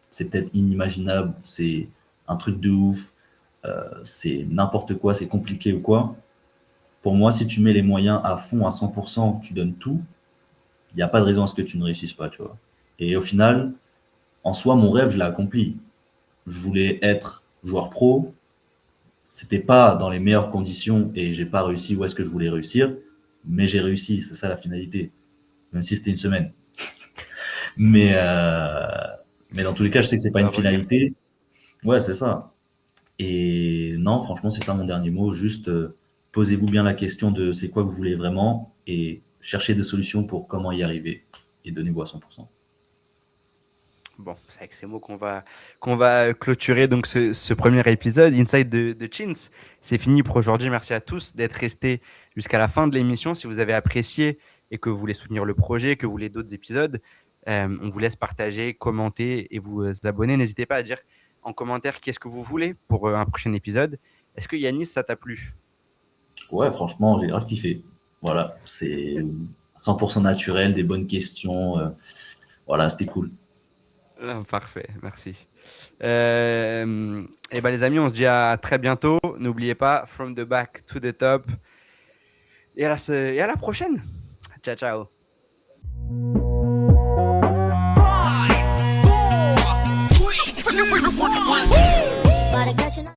c'est peut-être inimaginable, c'est un truc de ouf, c'est n'importe quoi, c'est compliqué ou quoi. Pour moi, si tu mets les moyens à fond, à 100%, tu donnes tout, il n'y a pas de raison à ce que tu ne réussisses pas, tu vois. Et au final, en soi, mon rêve, je l'ai accompli. Je voulais être joueur pro. C'était pas dans les meilleures conditions et j'ai pas réussi où est-ce que je voulais réussir, mais j'ai réussi. C'est ça la finalité. Même si c'était une semaine. Mais, mais dans tous les cas, je sais que c'est Ça pas une va revenir. finalité. Ouais, c'est ça. Et non, franchement, c'est ça mon dernier mot. Juste posez-vous bien la question de c'est quoi que vous voulez vraiment et cherchez des solutions pour comment y arriver et donnez-vous à 100%. Bon, c'est avec ces mots qu'on va clôturer donc ce premier épisode Inside de Chins. C'est fini pour aujourd'hui. Merci à tous d'être restés jusqu'à la fin de l'émission. Si vous avez apprécié, et que vous voulez soutenir le projet, que vous voulez d'autres épisodes, on vous laisse partager, commenter et vous abonner. N'hésitez pas à dire en commentaire qu'est-ce que vous voulez pour un prochain épisode. Est-ce que Yanis, ça t'a plu? Ouais, franchement, j'ai grave kiffé. Voilà, c'est 100% naturel, des bonnes questions. Voilà, c'était cool. Parfait, merci. Et ben les amis, on se dit à très bientôt. N'oubliez pas, from the back to the top. Et à la prochaine. Ciao, ciao. 5, 4, 3, 2, 1.